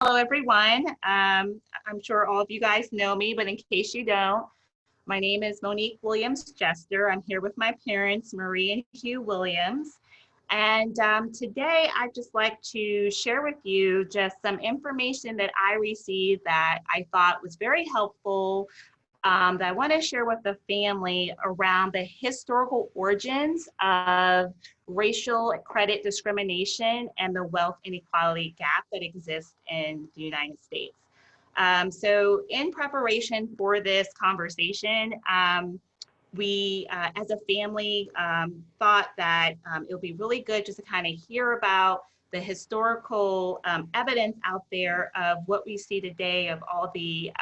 Hello, everyone. I'm sure all of you guys know me, but in case you don't, my name is Monique Williams Jester. I'm here with my parents, Marie and Hugh Williams. And today I'd just like to share with you just some information that I received that I thought was very helpful, that I want to share with the family around the historical origins of racial credit discrimination and the wealth inequality gap that exists in the United States. So in preparation for this conversation, we as a family thought that it would be really good just to kind of hear about the historical evidence out there of what we see today of all the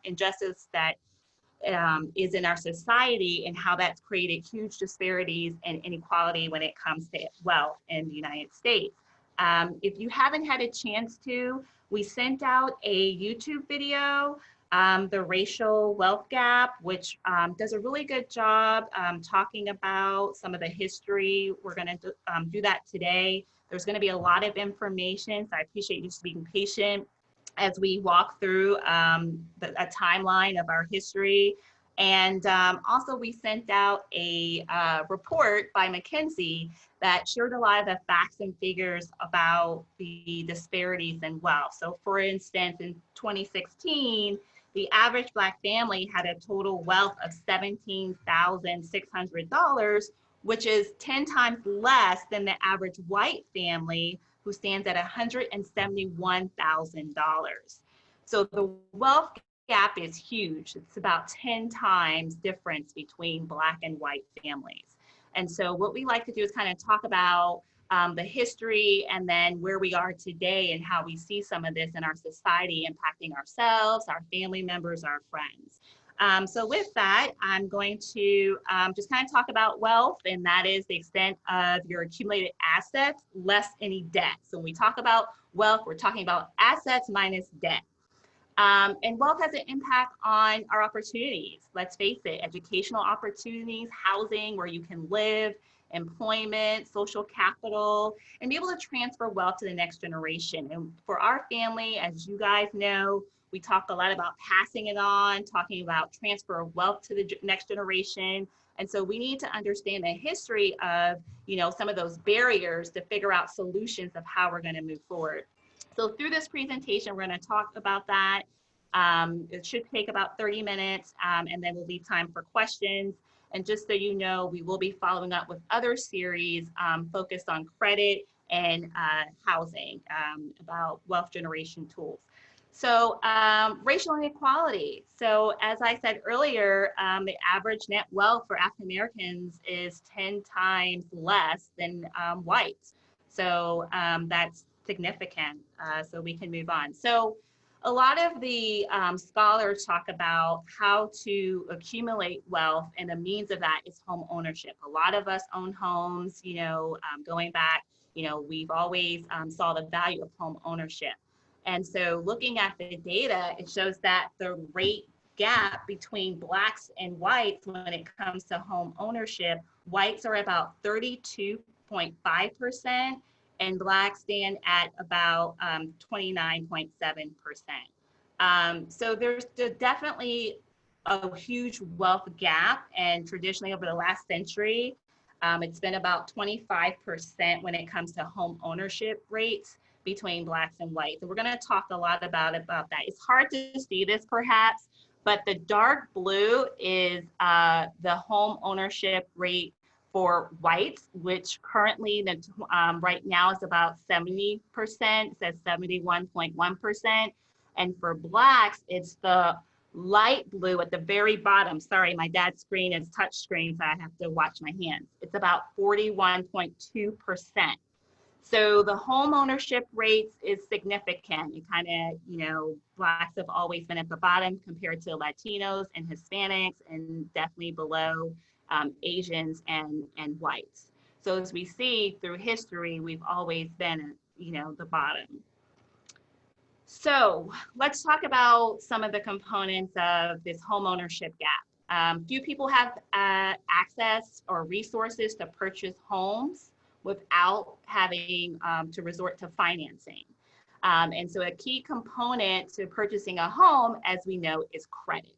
injustice that is in our society and how that's created huge disparities and inequality when it comes to wealth in the United States. If you haven't had a chance to, we sent out a YouTube video, the racial wealth gap, which does a really good job talking about some of the history. We're going to do that today. There's going to be a lot of information, so I appreciate you just being patient as we walk through a timeline of our history. And also we sent out a report by McKinsey that shared a lot of the facts and figures about the disparities in wealth. So for instance, in 2016, the average Black family had a total wealth of $17,600, which is 10 times less than the average white family, who stands at $171,000. So the wealth gap is huge. It's about 10 times difference between Black and white families. And so what we like to do is kind of talk about the history and then where we are today and how we see some of this in our society impacting ourselves, our family members, our friends. So with that, I'm going to just kind of talk about wealth, and that is the extent of your accumulated assets less any debt. So when we talk about wealth, we're talking about assets minus debt. And wealth has an impact on our opportunities. Let's face it, educational opportunities, housing where you can live, employment, social capital, and be able to transfer wealth to the next generation. And for our family, as you guys know, we talk a lot about passing it on, talking about transfer of wealth to the next generation. And so we need to understand the history of, some of those barriers to figure out solutions of how we're going to move forward. So through this presentation, we're going to talk about that. It should take about 30 minutes, and then we'll leave time for questions. And just so you know, we will be following up with other series focused on credit and housing, about wealth generation tools. So racial inequality. So as I said earlier, the average net wealth for African Americans is 10 times less than whites. So that's significant. So we can move on. So a lot of the scholars talk about how to accumulate wealth, and the means of that is home ownership. A lot of us own homes, going back, we've always saw the value of home ownership. And so looking at the data, it shows that the rate gap between Blacks and whites when it comes to home ownership, whites are about 32.5%, and Blacks stand at about 29.7%. So there's definitely a huge wealth gap, and traditionally over the last century, it's been about 25% when it comes to home ownership rates between Blacks and whites. And we're going to talk a lot about that. It's hard to see this perhaps, but the dark blue is the home ownership rate for whites, which currently right now is about 70%, it says 71.1%. And for Blacks, it's the light blue at the very bottom. Sorry, my dad's screen is touch screen, so I have to watch my hands. It's about 41.2%. So the home ownership rates is significant. You kind of, Blacks have always been at the bottom compared to Latinos and Hispanics, and definitely below Asians and whites. So as we see through history, we've always been, the bottom. So let's talk about some of the components of this home ownership gap. Few people have access or resources to purchase homes without having to resort to financing. And so a key component to purchasing a home, as we know, is credit.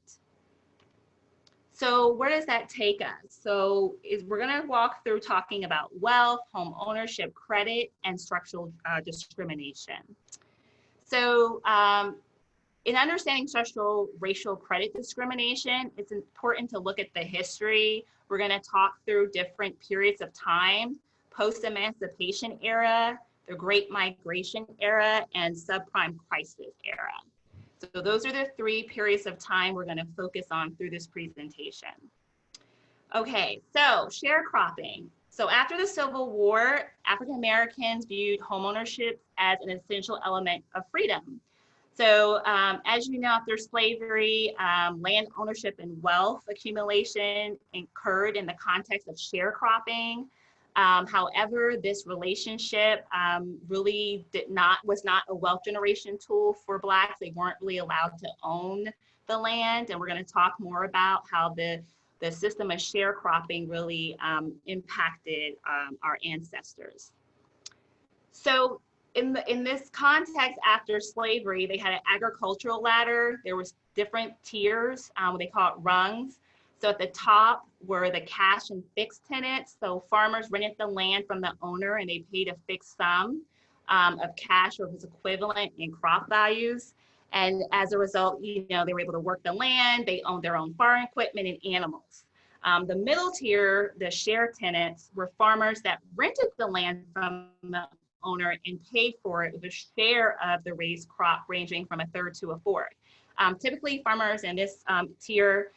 So where does that take us? So we're going to walk through talking about wealth, home ownership, credit, and structural discrimination. So in understanding structural racial credit discrimination, it's important to look at the history. We're going to talk through different periods of time: post-emancipation era, the Great Migration era, and subprime crisis era. So those are the three periods of time we're going to focus on through this presentation. Okay, so sharecropping. So after the Civil War, African Americans viewed homeownership as an essential element of freedom. So as you know, after slavery, land ownership and wealth accumulation occurred in the context of sharecropping. However, this relationship really was not a wealth generation tool for Blacks. They weren't really allowed to own the land. And we're going to talk more about how the system of sharecropping really impacted our ancestors. So in this context, after slavery, they had an agricultural ladder. There was different tiers, they call it rungs. So at the top were the cash and fixed tenants. So farmers rented the land from the owner and they paid a fixed sum of cash or its equivalent in crop values. And as a result, they were able to work the land. They owned their own farm equipment and animals. The middle tier, the share tenants, were farmers that rented the land from the owner and paid for it with a share of the raised crop ranging from a third to a fourth. Typically, farmers in this tier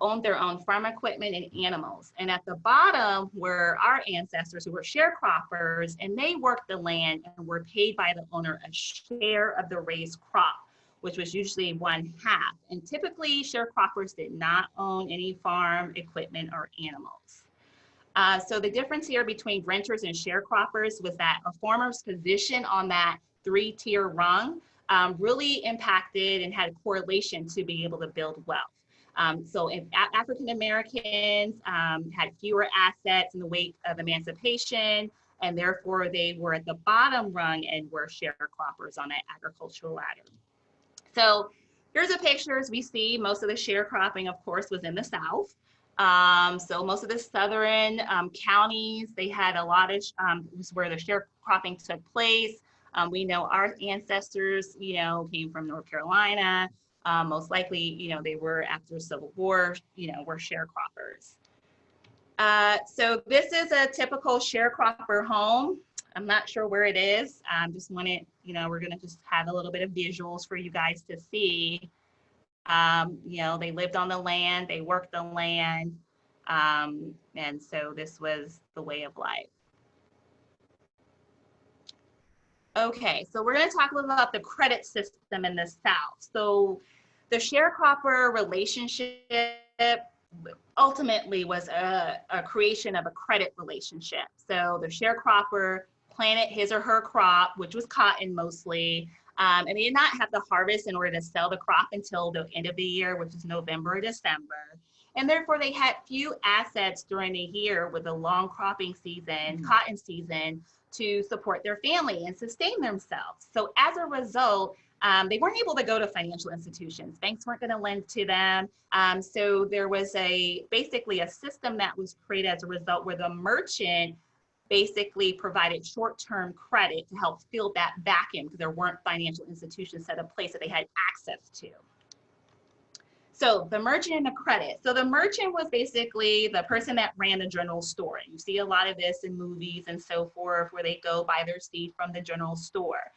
owned their own farm equipment and animals. And at the bottom were our ancestors who were sharecroppers, and they worked the land and were paid by the owner a share of the raised crop, which was usually 1/2. And typically sharecroppers did not own any farm equipment or animals. So the difference here between renters and sharecroppers was that a farmer's position on that 3-tier rung really impacted and had a correlation to be able to build wealth. So if African Americans had fewer assets in the wake of emancipation, and therefore they were at the bottom rung and were sharecroppers on that agricultural ladder. So here's a picture. As we see, most of the sharecropping, of course, was in the South. So most of the southern counties, they had a lot of, was where the sharecropping took place. We know our ancestors, came from North Carolina. Most likely, they were after Civil War, were sharecroppers. So this is a typical sharecropper home. I'm not sure where it is. Just wanted, we're gonna just have a little bit of visuals for you guys to see. They lived on the land, they worked the land, and so this was the way of life. Okay, so we're going to talk a little about the credit system in the South. So the sharecropper relationship ultimately was a creation of a credit relationship. So the sharecropper planted his or her crop, which was cotton mostly, and they did not have to harvest in order to sell the crop until the end of the year, which is November or December. And therefore they had few assets during the year with a long cropping season, cotton season, to support their family and sustain themselves. So as a result, they weren't able to go to financial institutions. Banks weren't going to lend to them. So there was basically a system that was created as a result where the merchant basically provided short-term credit to help fill that vacuum because there weren't financial institutions set in place that they had access to. So the merchant and the credit. So the merchant was basically the person that ran the general store. You see a lot of this in movies and so forth where they go buy their seed from the general store.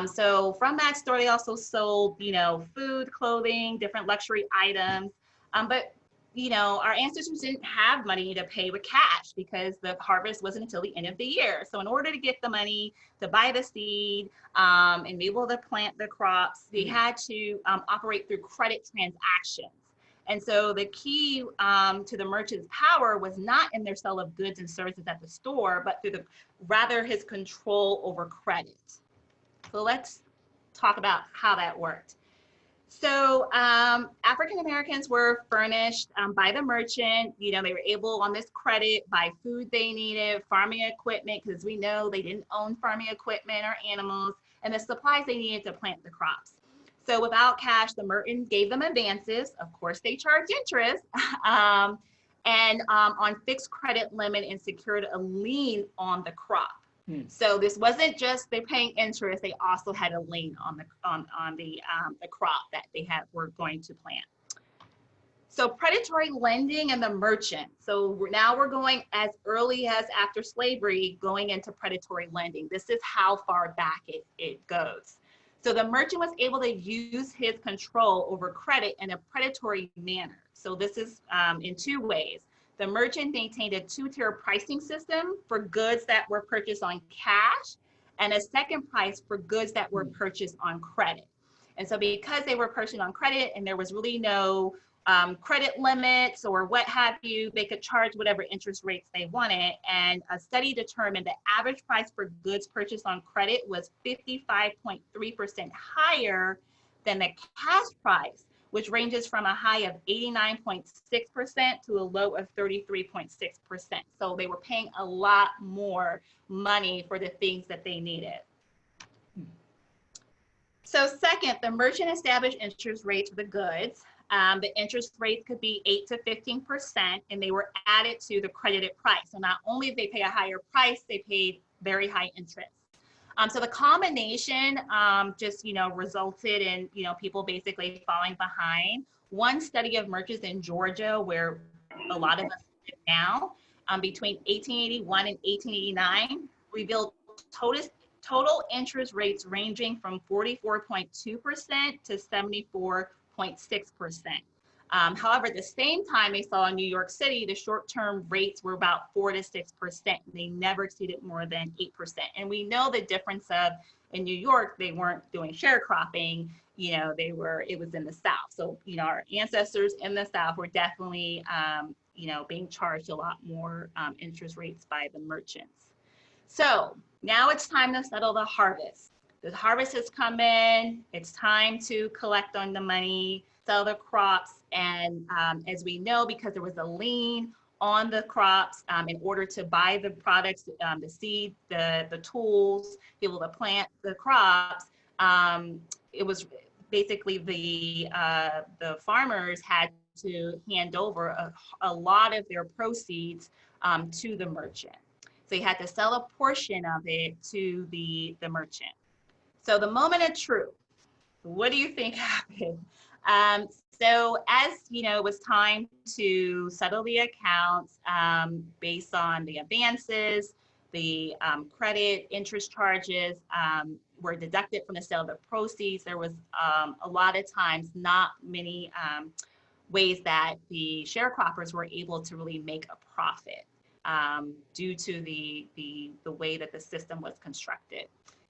So from that store, they also sold, food, clothing, different luxury items. But our ancestors didn't have money to pay with cash because the harvest wasn't until the end of the year. So in order to get the money to buy the seed and be able to plant the crops, they had to operate through credit transactions. And so the key to the merchant's power was not in their sale of goods and services at the store, but through rather his control over credit. So let's talk about how that worked. So African Americans were furnished by the merchant. They were able on this credit buy food they needed, farming equipment, because we know they didn't own farming equipment or animals, and the supplies they needed to plant the crops. So without cash, the merchant gave them advances. Of course, they charged interest on fixed credit limit and secured a lien on the crop. So this wasn't just they're paying interest; they also had a lien on the crop that they were going to plant. So predatory lending and the merchant. So now we're going as early as after slavery, going into predatory lending. This is how far back it goes. So the merchant was able to use his control over credit in a predatory manner. So this is in two ways. The merchant maintained a two-tier pricing system for goods that were purchased on cash and a second price for goods that were purchased on credit. And so because they were purchased on credit and there was really no credit limits or what have you, they could charge whatever interest rates they wanted. And a study determined the average price for goods purchased on credit was 55.3% higher than the cash price, which ranges from a high of 89.6% to a low of 33.6%. So they were paying a lot more money for the things that they needed. So second, the merchant established interest rates for the goods. The interest rates could be 8 to 15%, and they were added to the credited price. So not only did they pay a higher price, they paid very high interest. So the combination just, resulted in, people basically falling behind. One study of merchants in Georgia, where a lot of us live now, between 1881 and 1889, revealed total interest rates ranging from 44.2% to 74.6%. However, at the same time, they saw in New York City, the short-term rates were about 4 to 6%. They never exceeded more than 8%. And we know the difference of in New York, they weren't doing sharecropping, it was in the South. So, our ancestors in the South were definitely, being charged a lot more interest rates by the merchants. So now it's time to settle the harvest. The harvest has come in, it's time to collect on the money, sell the crops, and as we know, because there was a lien on the crops, in order to buy the products, the seed, the tools, be able to plant the crops, it was basically the farmers had to hand over a lot of their proceeds to the merchant. So you had to sell a portion of it to the merchant. So the moment of truth, what do you think happened? So as it was time to settle the accounts based on the advances, the credit interest charges were deducted from the sale of the proceeds. There was a lot of times not many ways that the sharecroppers were able to really make a profit due to the way that the system was constructed.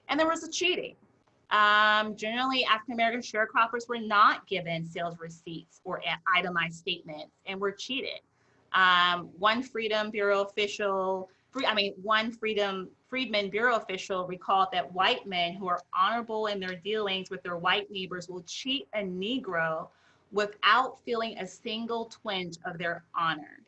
And there was a cheating. Generally, African-American sharecroppers were not given sales receipts or itemized statements and were cheated. One Freedmen Bureau official recalled that white men who are honorable in their dealings with their white neighbors will cheat a Negro without feeling a single twinge of their honor.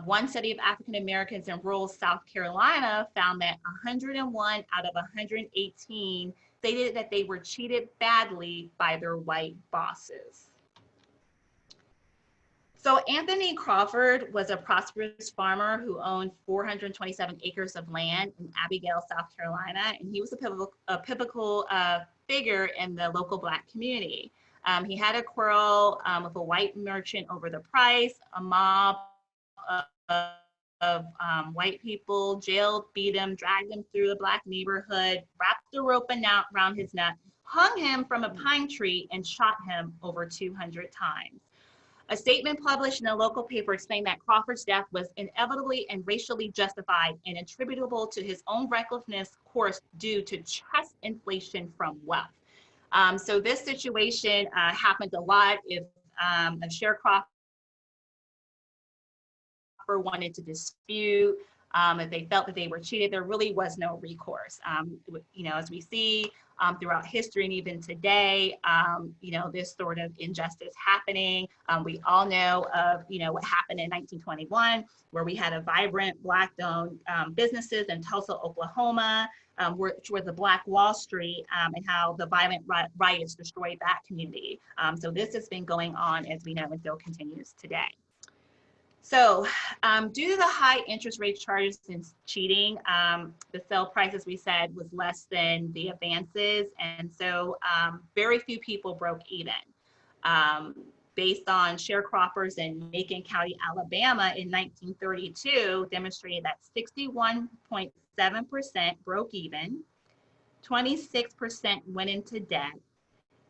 One study of African Americans in rural South Carolina found that 101 out of 118 stated that they were cheated badly by their white bosses. So Anthony Crawford was a prosperous farmer who owned 427 acres of land in Abigail, South Carolina, and he was a pivotal figure in the local Black community. He had a quarrel with a white merchant over the price. A mob of white people jailed, beat him, dragged him through the Black neighborhood, wrapped a rope around his neck, hung him from a pine tree, and shot him over 200 times. A statement published in a local paper explained that Crawford's death was inevitably and racially justified and attributable to his own recklessness course due to chest inflation from wealth. So this situation happened a lot. If a sharecropper wanted to dispute, if they felt that they were cheated, there really was no recourse. As we see throughout history and even today, this sort of injustice happening. We all know of, what happened in 1921, where we had a vibrant Black-owned businesses in Tulsa, Oklahoma. which was the Black Wall Street, and how the violent riots destroyed that community. So this has been going on, as we know, and still continues today. So due to the high interest rate charges and cheating, the sale price, as we said, was less than the advances. And so very few people broke even. Based on sharecroppers in Macon County, Alabama in 1932, demonstrated that 61.7% broke even, 26% went into debt,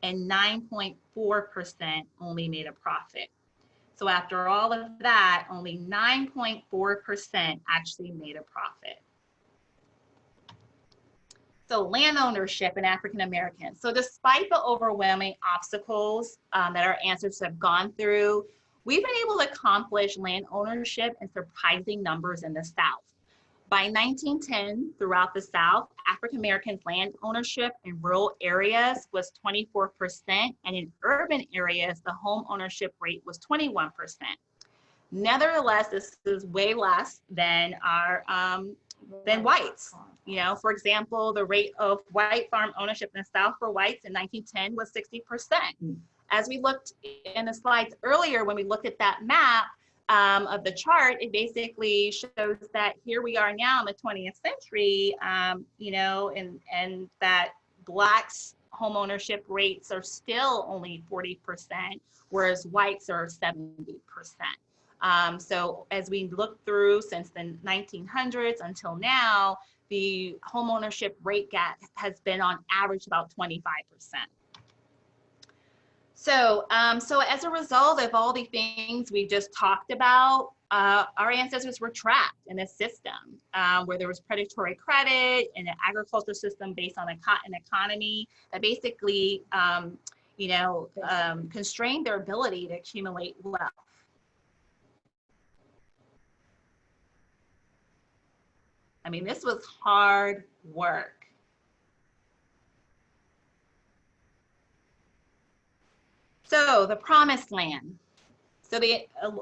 and 9.4% only made a profit. So after all of that, only 9.4% actually made a profit. So land ownership in African Americans. So despite the overwhelming obstacles that our ancestors have gone through, we've been able to accomplish land ownership in surprising numbers in the South. By 1910, throughout the South, African Americans' land ownership in rural areas was 24%, and in urban areas, the home ownership rate was 21%. Nevertheless, this is way less than our than whites. You know, for example, the rate of white farm ownership in the South for whites in 1910 was 60%. As we looked in the slides earlier, when we looked at that map of the chart, it basically shows that here we are now in the 20th century, you know, and that Blacks' home ownership rates are still only 40%, whereas whites are 70%. So as we look through since the 1900s until now, the home ownership rate gap has been on average about 25%. So, so as a result of all the things we just talked about, our ancestors were trapped in a system where there was predatory credit and an agricultural system based on a cotton economy that basically, you know, constrained their ability to accumulate wealth. I mean, this was hard work. So the promised land. So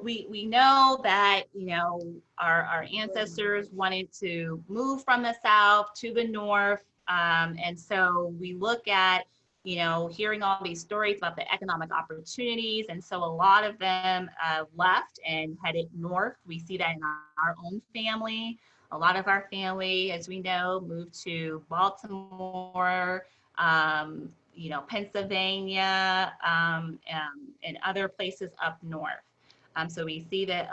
we know that, you know, our ancestors wanted to move from the South to the North. And so we look at, you know, hearing all these stories about the economic opportunities. And so a lot of them left and headed north. We see that in our own family. A lot of our family, as we know, moved to Baltimore, you know, Pennsylvania, and other places up north. So we see that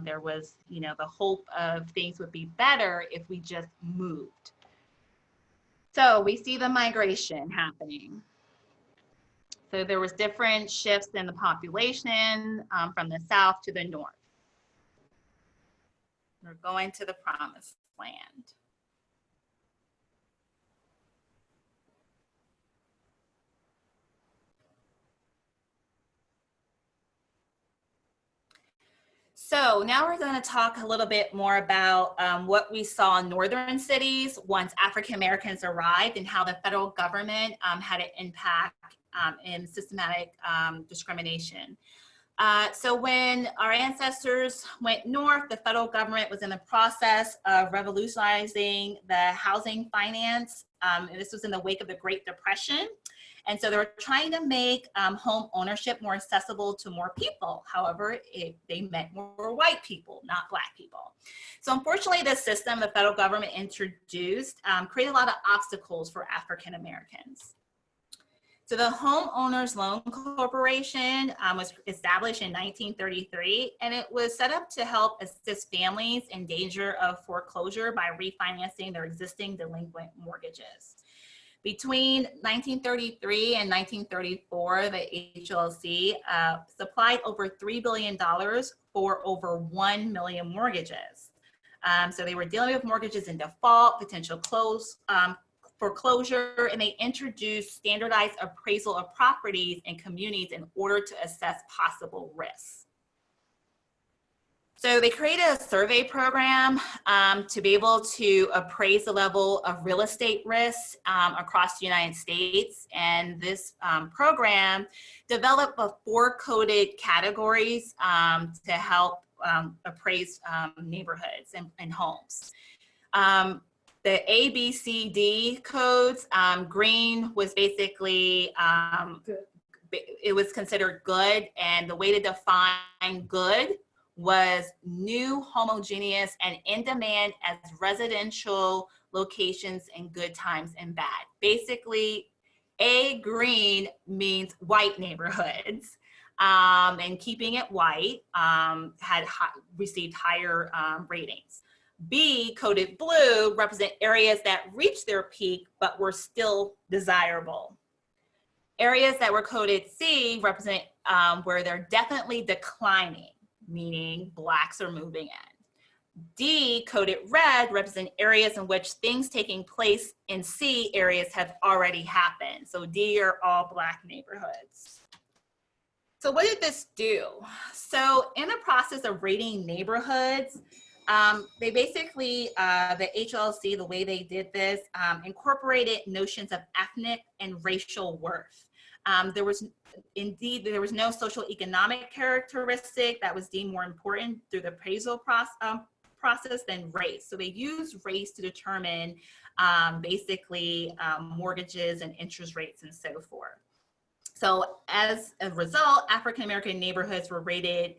there was, you know, the hope of things would be better if we just moved. So we see the migration happening. So there was different shifts in the population from the South to the North. We're going to the promised land. So now we're going to talk a little bit more about what we saw in northern cities once African Americans arrived and how the federal government had an impact in systematic discrimination. So when our ancestors went north, the federal government was in the process of revolutionizing the housing finance. And this was in the wake of the Great Depression. And so they were trying to make home ownership more accessible to more people. However, they meant more white people, not Black people. So unfortunately, this system the federal government introduced created a lot of obstacles for African Americans. So the Homeowners Loan Corporation was established in 1933, and it was set up to help assist families in danger of foreclosure by refinancing their existing delinquent mortgages. Between 1933 and 1934, the HLC supplied over $3 billion for over 1 million mortgages. So they were dealing with mortgages in default, potential foreclosure, and they introduced standardized appraisal of properties and communities in order to assess possible risks. So they created a survey program to be able to appraise the level of real estate risks across the United States. And this program developed 4 coded categories to help appraise neighborhoods and homes. the ABCD codes. Green was basically, it was considered good, and the way to define good was new, homogeneous, and in demand as residential locations in good times and bad. Basically, green means white neighborhoods, and keeping it white received higher ratings. B, coded blue, represent areas that reached their peak but were still desirable. Areas that were coded C represent where they're definitely declining, meaning Blacks are moving in. D, coded red, represent areas in which things taking place in C areas have already happened. So D are all Black neighborhoods. So what did this do? So in the process of rating neighborhoods, they basically, the HLC, the way they did this, incorporated notions of ethnic and racial worth. There was no social economic characteristic that was deemed more important through the appraisal process than race. So they used race to determine basically mortgages and interest rates and so forth. So as a result, African-American neighborhoods were rated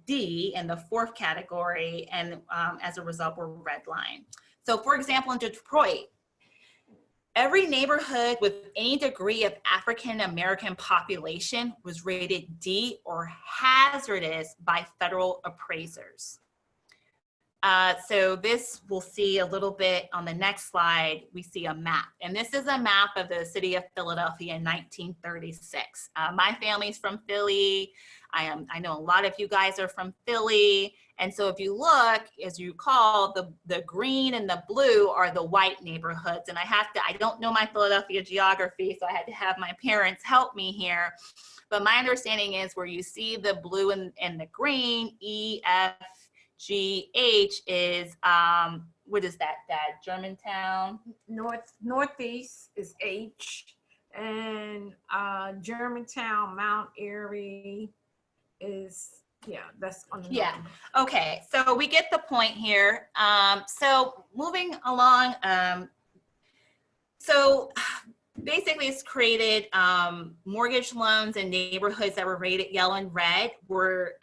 D in the 4th category, and as a result were redlined. So for example, in Detroit, every neighborhood with any degree of African-American population was rated D or hazardous by federal appraisers. So this we'll see a little bit on the next slide. We see a map, and this is a map of the city of Philadelphia in 1936. My family's from Philly. I know a lot of you guys are from Philly. And so if you look, as you recall, the green and the blue are the white neighborhoods. And I don't know my Philadelphia geography, so I had to have my parents help me here. But my understanding is where you see the blue and the green, E, F, G, H is, what is that, Dad? Germantown? Northeast is H, and Germantown, Mount Airy is, yeah, that's on the yeah. Okay, so we get the point here. So moving along, so basically it's created mortgage loans in neighborhoods that were rated yellow and red were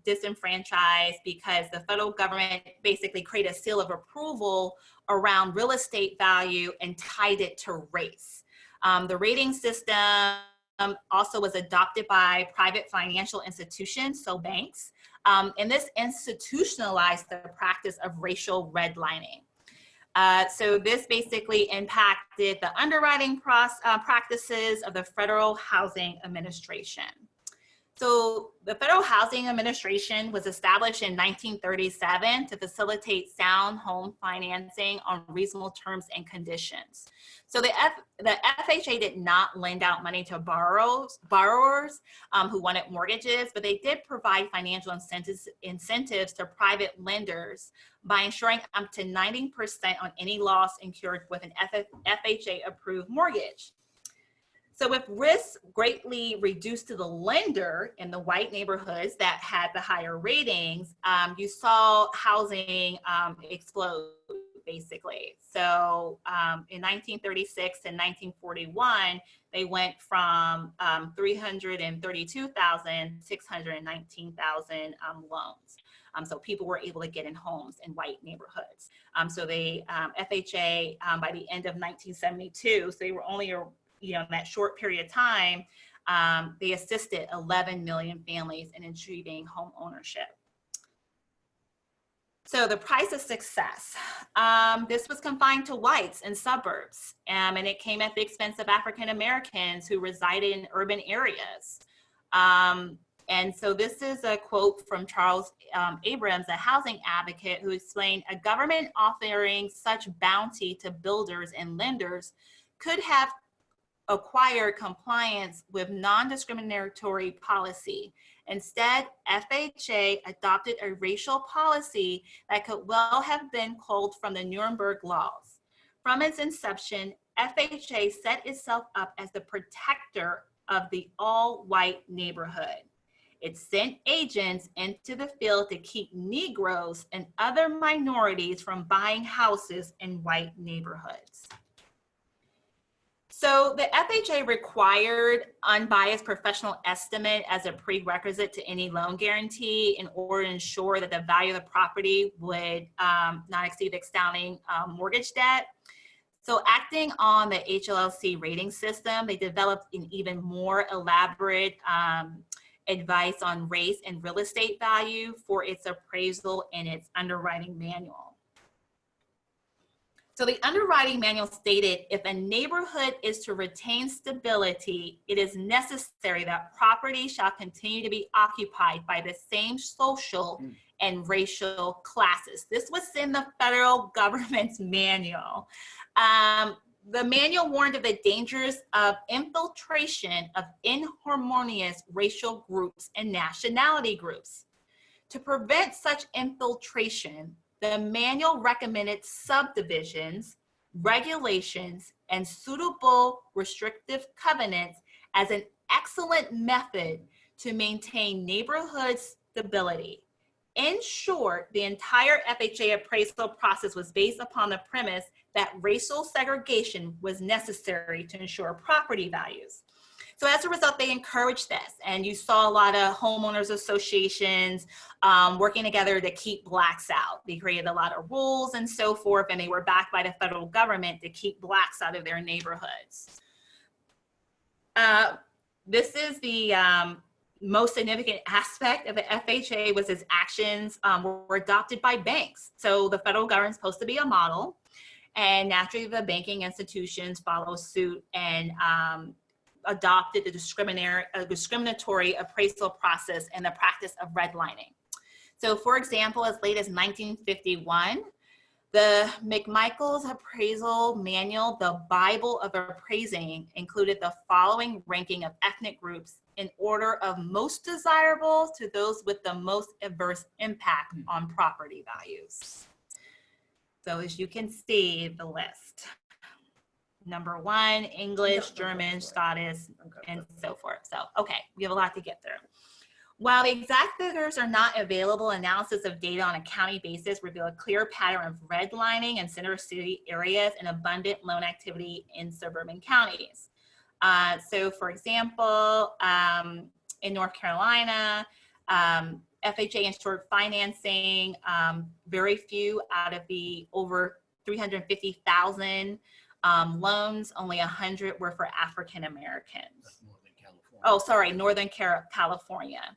disenfranchised because the federal government basically created a seal of approval around real estate value and tied it to race. The rating system also was adopted by private financial institutions, so banks, and this institutionalized the practice of racial redlining. So this basically impacted the underwriting practices of the Federal Housing Administration. So the Federal Housing Administration was established in 1937 to facilitate sound home financing on reasonable terms and conditions. So the FHA did not lend out money to borrowers who wanted mortgages, but they did provide financial incentives to private lenders by ensuring up to 90% on any loss incurred with an FHA approved mortgage. So with risks greatly reduced to the lender in the white neighborhoods that had the higher ratings, you saw housing explode, basically. So in 1936 and 1941, they went from 332,000, 619,000 loans. So people were able to get in homes in white neighborhoods. So they, FHA, by the end of 1972, so they were only in that short period of time, they assisted 11 million families in achieving home ownership. So the price of success, this was confined to whites in suburbs, and it came at the expense of African Americans who resided in urban areas. And so this is a quote from Charles Abrams, a housing advocate, who explained, a government offering such bounty to builders and lenders could have acquired compliance with non-discriminatory policy. Instead, FHA adopted a racial policy that could well have been culled from the Nuremberg laws. From its inception, FHA set itself up as the protector of the all-white neighborhood. It sent agents into the field to keep Negroes and other minorities from buying houses in white neighborhoods. So the FHA required unbiased professional estimate as a prerequisite to any loan guarantee in order to ensure that the value of the property would not exceed the outstanding mortgage debt. So acting on the HLLC rating system, they developed an even more elaborate advice on race and real estate value for its appraisal and its underwriting manual. So the underwriting manual stated, if a neighborhood is to retain stability, it is necessary that property shall continue to be occupied by the same social and racial classes. This was in the federal government's manual. The manual warned of the dangers of infiltration of inharmonious racial groups and nationality groups. To prevent such infiltration, the manual recommended subdivisions, regulations, and suitable restrictive covenants as an excellent method to maintain neighborhood stability. In short, the entire FHA appraisal process was based upon the premise that racial segregation was necessary to ensure property values. So as a result, they encouraged this, and you saw a lot of homeowners associations working together to keep blacks out. They created a lot of rules and so forth, and they were backed by the federal government to keep blacks out of their neighborhoods. This is the most significant aspect of the FHA was its actions were adopted by banks. So the federal government's supposed to be a model, and naturally the banking institutions follow suit and adopted the discriminatory appraisal process and the practice of redlining. So for example, as late as 1951, the McMichael's appraisal manual, the Bible of appraising, included the following ranking of ethnic groups in order of most desirable to those with the most adverse impact on property values. So as you can see, the list. Number 1, English, German, Scottish, and so forth. So, okay, we have a lot to get through. While the exact figures are not available, analysis of data on a county basis reveal a clear pattern of redlining in center city areas and abundant loan activity in suburban counties. So, for example, in North Carolina, FHA insured financing, very few out of the over 350,000 loans, only 100 were for African Americans. Northern California. Oh, sorry, Northern California.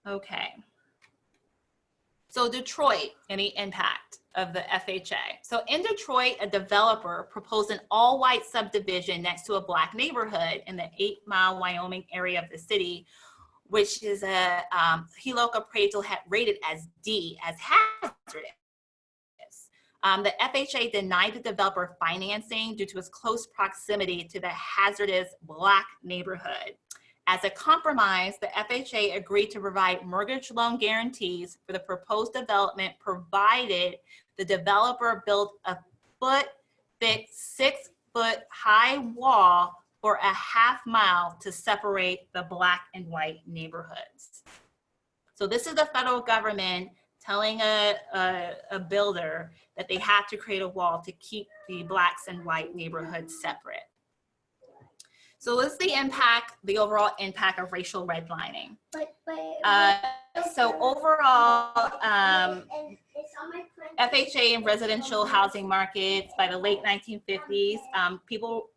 Okay. So Detroit and the impact of the FHA. So in Detroit, a developer proposed an all-white subdivision next to a black neighborhood in the 8 Mile, Wyoming area of the city, which is a HELOC appraisal had rated as D, as hazardous. The FHA denied the developer financing due to its close proximity to the hazardous black neighborhood. As a compromise, the FHA agreed to provide mortgage loan guarantees for the proposed development, provided the developer built a foot-thick, 6-foot-high wall for a half mile to separate the black and white neighborhoods. So this is the federal government telling a builder that they have to create a wall to keep the blacks and white neighborhoods separate. So what's the impact, the overall impact of racial redlining? So overall, FHA and residential housing markets by the late 1950s, people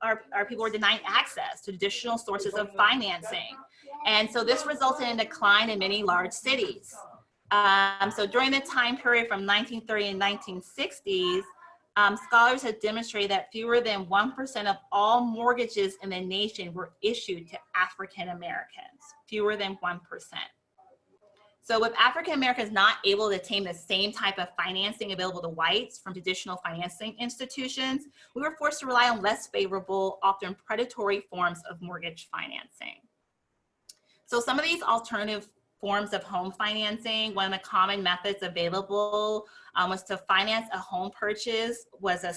were denying access to traditional sources of financing. And so this resulted in a decline in many large cities. So during the time period from 1930 and 1960s, scholars have demonstrated that fewer than 1% of all mortgages in the nation were issued to African Americans, fewer than 1%. So with African Americans not able to attain the same type of financing available to whites from traditional financing institutions, we were forced to rely on less favorable, often predatory forms of mortgage financing. So some of these alternative forms of home financing, one of the common methods available was to finance a home purchase was a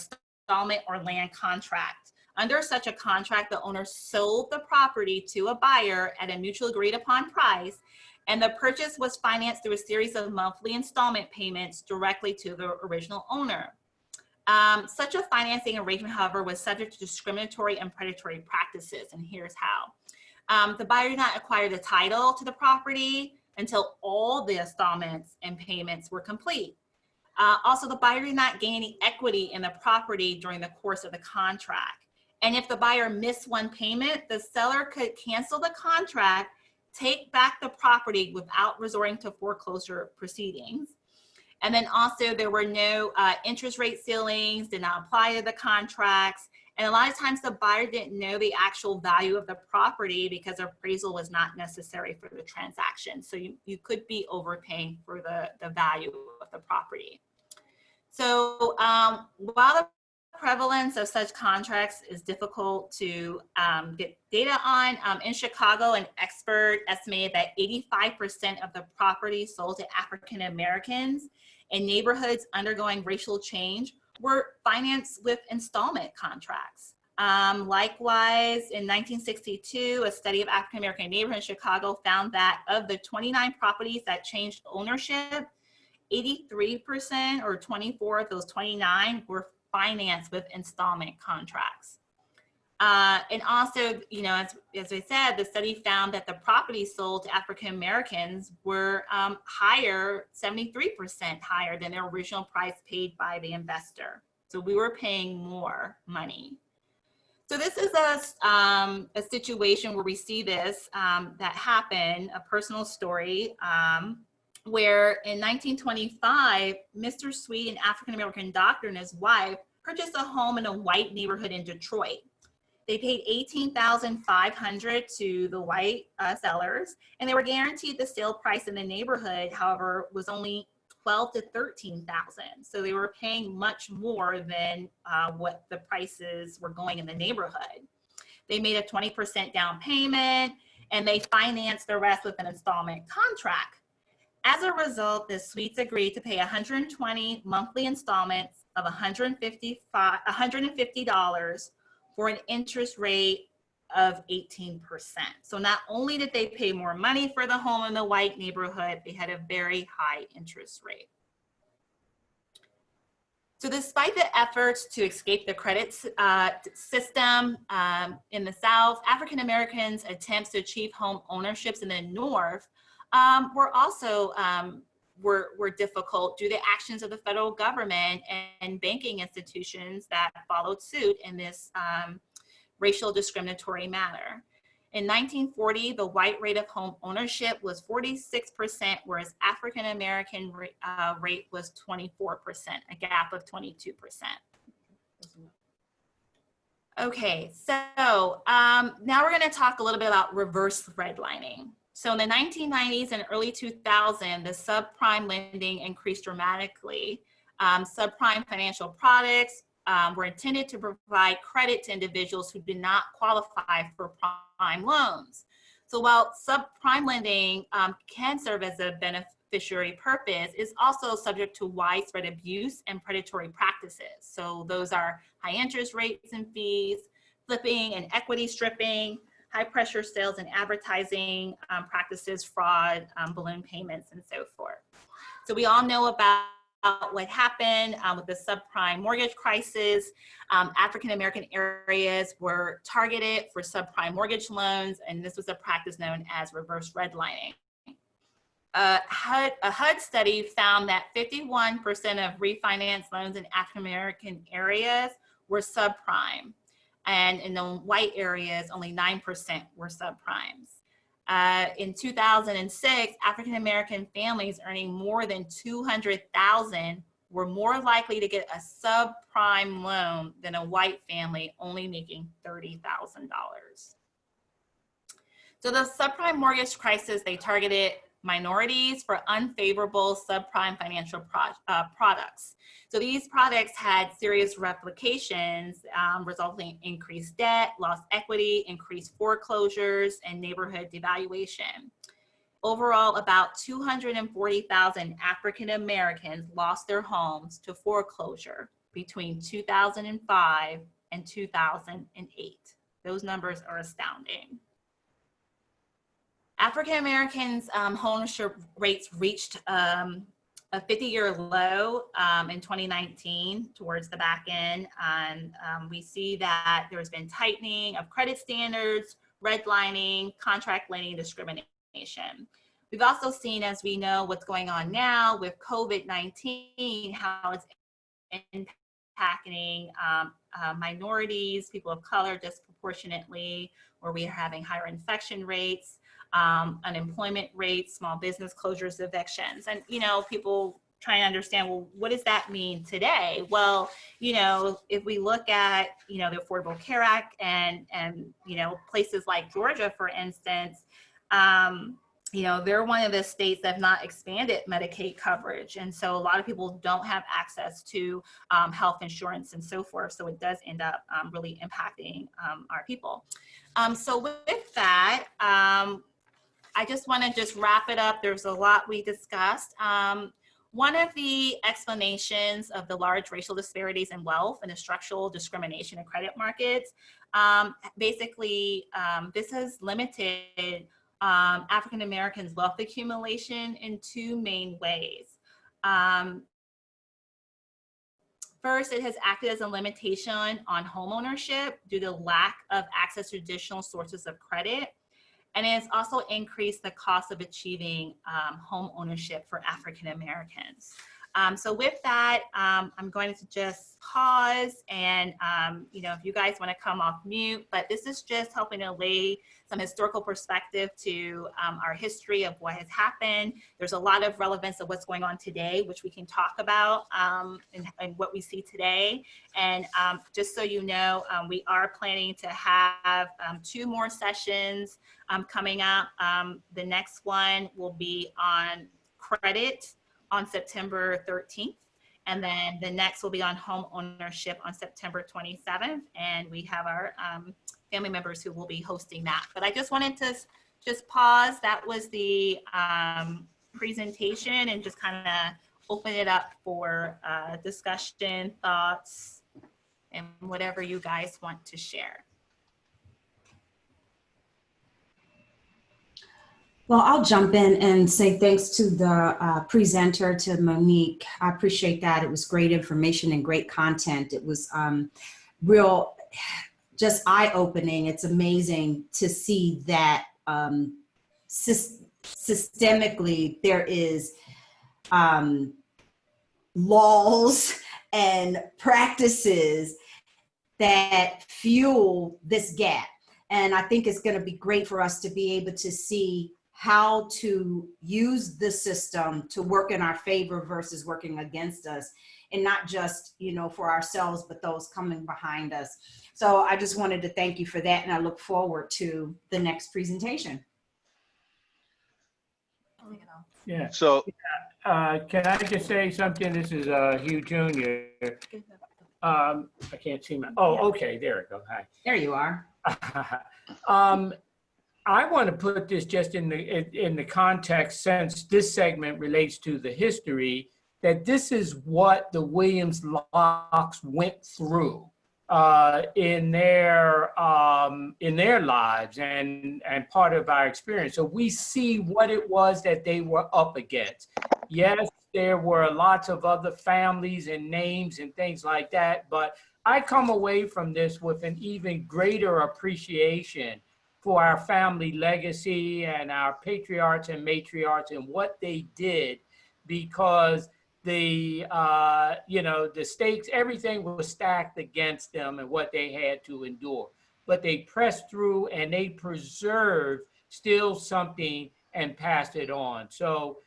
installment or land contract Under such a contract, the owner sold the property to a buyer at a mutually agreed upon price, and the purchase was financed through a series of monthly installment payments directly to the original owner. Such a financing arrangement, however, was subject to discriminatory and predatory practices, and here's how. The buyer did not acquire the title to the property until all the installments and payments were complete. Also, the buyer did not gain any equity in the property during the course of the contract. And if the buyer missed one payment, the seller could cancel the contract, take back the property without resorting to foreclosure proceedings. And then also there were no interest rate ceilings, did not apply to the contracts. And a lot of times the buyer didn't know the actual value of the property because appraisal was not necessary for the transaction. So you could be overpaying for the value of the property. So while the prevalence of such contracts is difficult to get data on, in Chicago, an expert estimated that 85% of the property sold to African Americans in neighborhoods undergoing racial change were financed with installment contracts. Likewise, in 1962, a study of African American neighborhoods in Chicago found that of the 29 properties that changed ownership, 83% or 24 of those 29 were financed with installment contracts. And also, you know, as I said, the study found that the properties sold to African Americans were higher, 73% higher than their original price paid by the investor. So we were paying more money. So this is a situation where we see this that happened, a personal story, where in 1925, Mr. Sweet, an African American doctor, and his wife purchased a home in a white neighborhood in Detroit. They paid $18,500 to the white sellers, and they were guaranteed the sale price in the neighborhood, however, was only $12,000 to $13,000. So they were paying much more than what the prices were going in the neighborhood. They made a 20% down payment, and they financed the rest with an installment contract. As a result, the Sweets agreed to pay 120 monthly installments of $150 for an interest rate of 18%. So not only did they pay more money for the home in the white neighborhood, they had a very high interest rate. So despite the efforts to escape the credit system in the South, African Americans' attempts to achieve home ownerships in the North were also were difficult due to actions of the federal government and banking institutions that followed suit in this racial discriminatory manner. In 1940, the white rate of home ownership was 46%, whereas African American rate was 24%, a gap of 22%. Okay, so now we're going to talk a little bit about reverse redlining. So in the 1990s and early 2000s, the subprime lending increased dramatically. Subprime financial products were intended to provide credit to individuals who did not qualify for prime loans. So while subprime lending can serve as a beneficiary purpose, it's also subject to widespread abuse and predatory practices. So those are high interest rates and fees, flipping and equity stripping, high pressure sales and advertising practices, fraud, balloon payments, and so forth. So we all know about what happened with the subprime mortgage crisis. African American areas were targeted for subprime mortgage loans, and this was a practice known as reverse redlining. A HUD study found that 51% of refinanced loans in African American areas were subprime. And in the white areas, only 9% were subprimes. In 2006, African American families earning more than $200,000 were more likely to get a subprime loan than a white family only making $30,000. So the subprime mortgage crisis, they targeted minorities for unfavorable subprime financial products. So these products had serious replications, resulting in increased debt, lost equity, increased foreclosures, and neighborhood devaluation. Overall, about 240,000 African Americans lost their homes to foreclosure between 2005 in 2008. Those numbers are astounding. African Americans' homeownership rates reached a 50-year low in 2019 towards the back end. And we see that there's been tightening of credit standards, redlining, contract lending, discrimination. We've also seen, as we know, what's going on now with COVID-19, how it's impacting minorities, people of color disproportionately, where we are having higher infection rates, unemployment rates, small business closures, evictions. And, you know, people trying to understand, well, what does that mean today? Well, you know, if we look at, you know, the Affordable Care Act and you know, places like Georgia, for instance, you know, they're one of the states that have not expanded Medicaid coverage. And so a lot of people don't have access to health insurance and so forth. So it does end up really impacting our people. So with that, I just want to just wrap it up. There's a lot we discussed. One of the explanations of the large racial disparities in wealth and the structural discrimination in credit markets, basically, this has limited African Americans' wealth accumulation in two main ways. First, it has acted as a limitation on homeownership due to lack of access to additional sources of credit. And it has also increased the cost of achieving home ownership for African Americans. So with that, I'm going to just pause and, you know, if you guys want to come off mute, but this is just helping to lay some historical perspective to our history of what has happened. There's a lot of relevance of what's going on today, which we can talk about and what we see today. And just so you know, we are planning to have 2 more sessions coming up. The next one will be on credit on September 13th. And then the next will be on home ownership on September 27th. And we have our family members who will be hosting that. But I just wanted to just pause. That was the presentation, and just kind of open it up for discussion, thoughts, and whatever you guys want to share. Well, I'll jump in and say thanks to the presenter, to Monique. I appreciate that. It was great information and great content. It was real, just eye-opening. It's amazing to see that systemically there is laws and practices that fuel this gap. And I think it's going to be great for us to be able to see how to use the system to work in our favor versus working against us, and not just, you know, for ourselves, but those coming behind us. So I just wanted to thank you for that, and I look forward to the next presentation. Yeah. So, Can I just say something? This is Hugh Jr. I can't see my, oh, okay, there it goes. Hi. There you are. I want to put this just in the context, since this segment relates to the history, that this is what the Williams Locks went through in their lives and part of our experience. So we see what it was that they were up against. Yes, there were lots of other families and names and things like that, but I come away from this with an even greater appreciation for our family legacy and our patriarchs and matriarchs and what they did, because the stakes, everything was stacked against them and what they had to endure. But they pressed through and they preserved still something and passed it on. So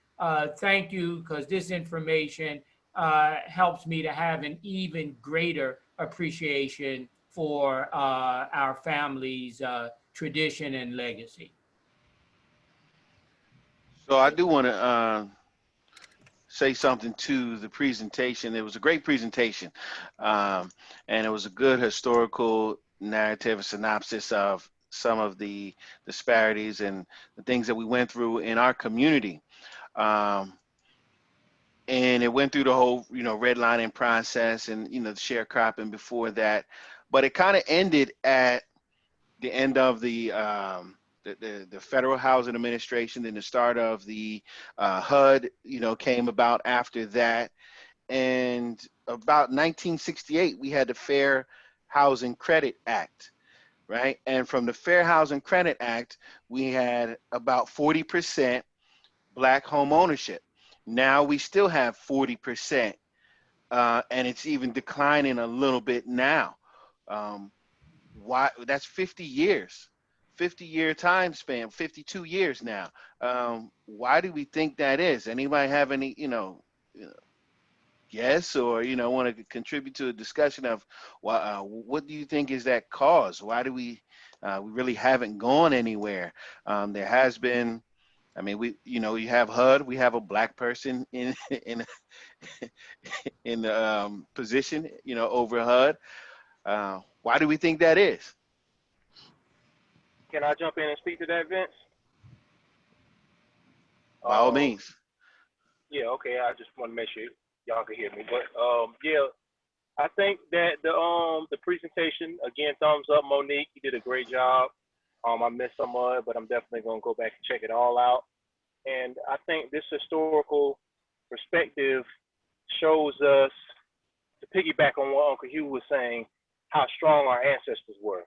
thank you, because this information helps me to have an even greater appreciation for our family's tradition and legacy. so I do want to say something to the presentation. It was a great presentation, and it was a good historical narrative, a synopsis of some of the disparities and the things that we went through in our community. And it went through the whole, redlining process and, the sharecropping before that. but it kind of ended at the end of the Federal Housing Administration. Then the start of the HUD, came about after that. And about 1968, we had the Fair Housing Credit Act, right? And from the Fair Housing Credit Act, we had about 40% Black home ownership. Now we still have 40%, and it's even declining a little bit now. Why? That's 50 years, 50-year time span, 52 years now. Why do we think that is? Anybody have any, guess or want to contribute to a discussion of what do you think is that cause? Why do we really haven't gone anywhere? There has been, I mean, you have HUD, we have a Black person in in the position, over HUD. Why do we think that is? Can I jump in and speak to that, Vince? By all means. Yeah, okay. I just want to make sure y'all can hear me. But yeah, I think that the presentation, again, thumbs up, Monique. You did a great job. I missed some of it, but I'm definitely gonna go back and check it all out. And I think this historical perspective shows us, to piggyback on what Uncle Hugh was saying, how strong our ancestors were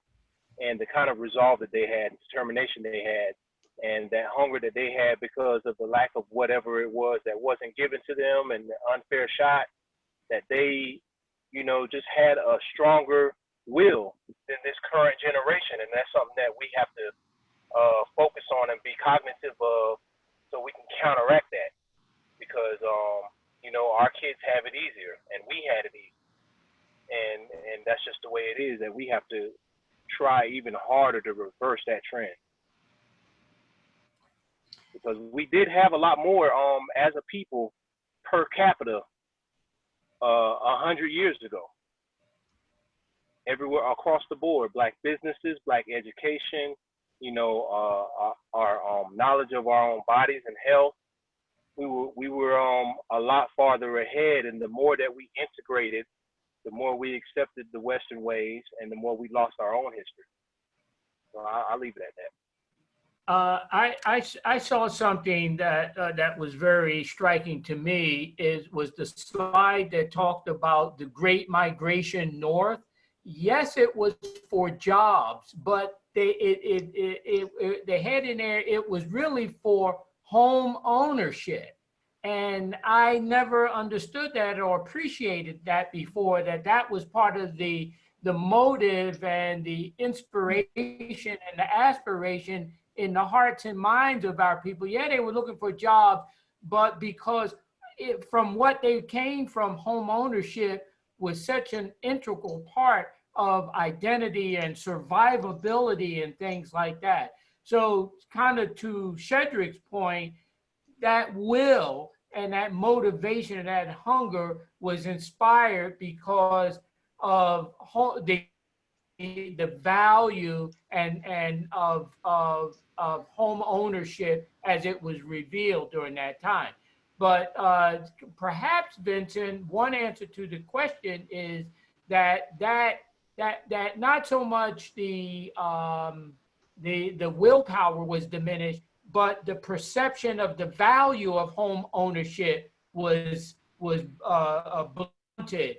and the kind of resolve that they had, determination they had, and that hunger that they had because of the lack of whatever it was that wasn't given to them and the unfair shot, that they, just had a stronger will than this current generation. And that's something that we have to focus on and be cognitive of so we can counteract that, because, our kids have it easier and we had it easy. And that's just the way it is, that we have to try even harder to reverse that trend. Because we did have a lot more as a people per capita 100 years ago. Everywhere across the board, Black businesses, Black education, our knowledge of our own bodies and health. We were a lot farther ahead, and the more that we integrated, the more we accepted the Western ways, and the more we lost our own history. So I'll leave it at that. I saw something that was very striking to me. Was the slide that talked about the Great Migration North. Yes, it was for jobs, but they had in there, it was really for home ownership. And I never understood that or appreciated that before, that was part of the motive and the inspiration and the aspiration in the hearts and minds of our people. Yeah, they were looking for jobs, but because from what they came from, home ownership was such an integral part of identity and survivability and things like that. So kind of to Shedrick's point, that will and that motivation and that hunger was inspired because of the value and of home ownership as it was revealed during that time. But perhaps, Vincent, one answer to the question is that not so much the willpower was diminished, but the perception of the value of home ownership was blunted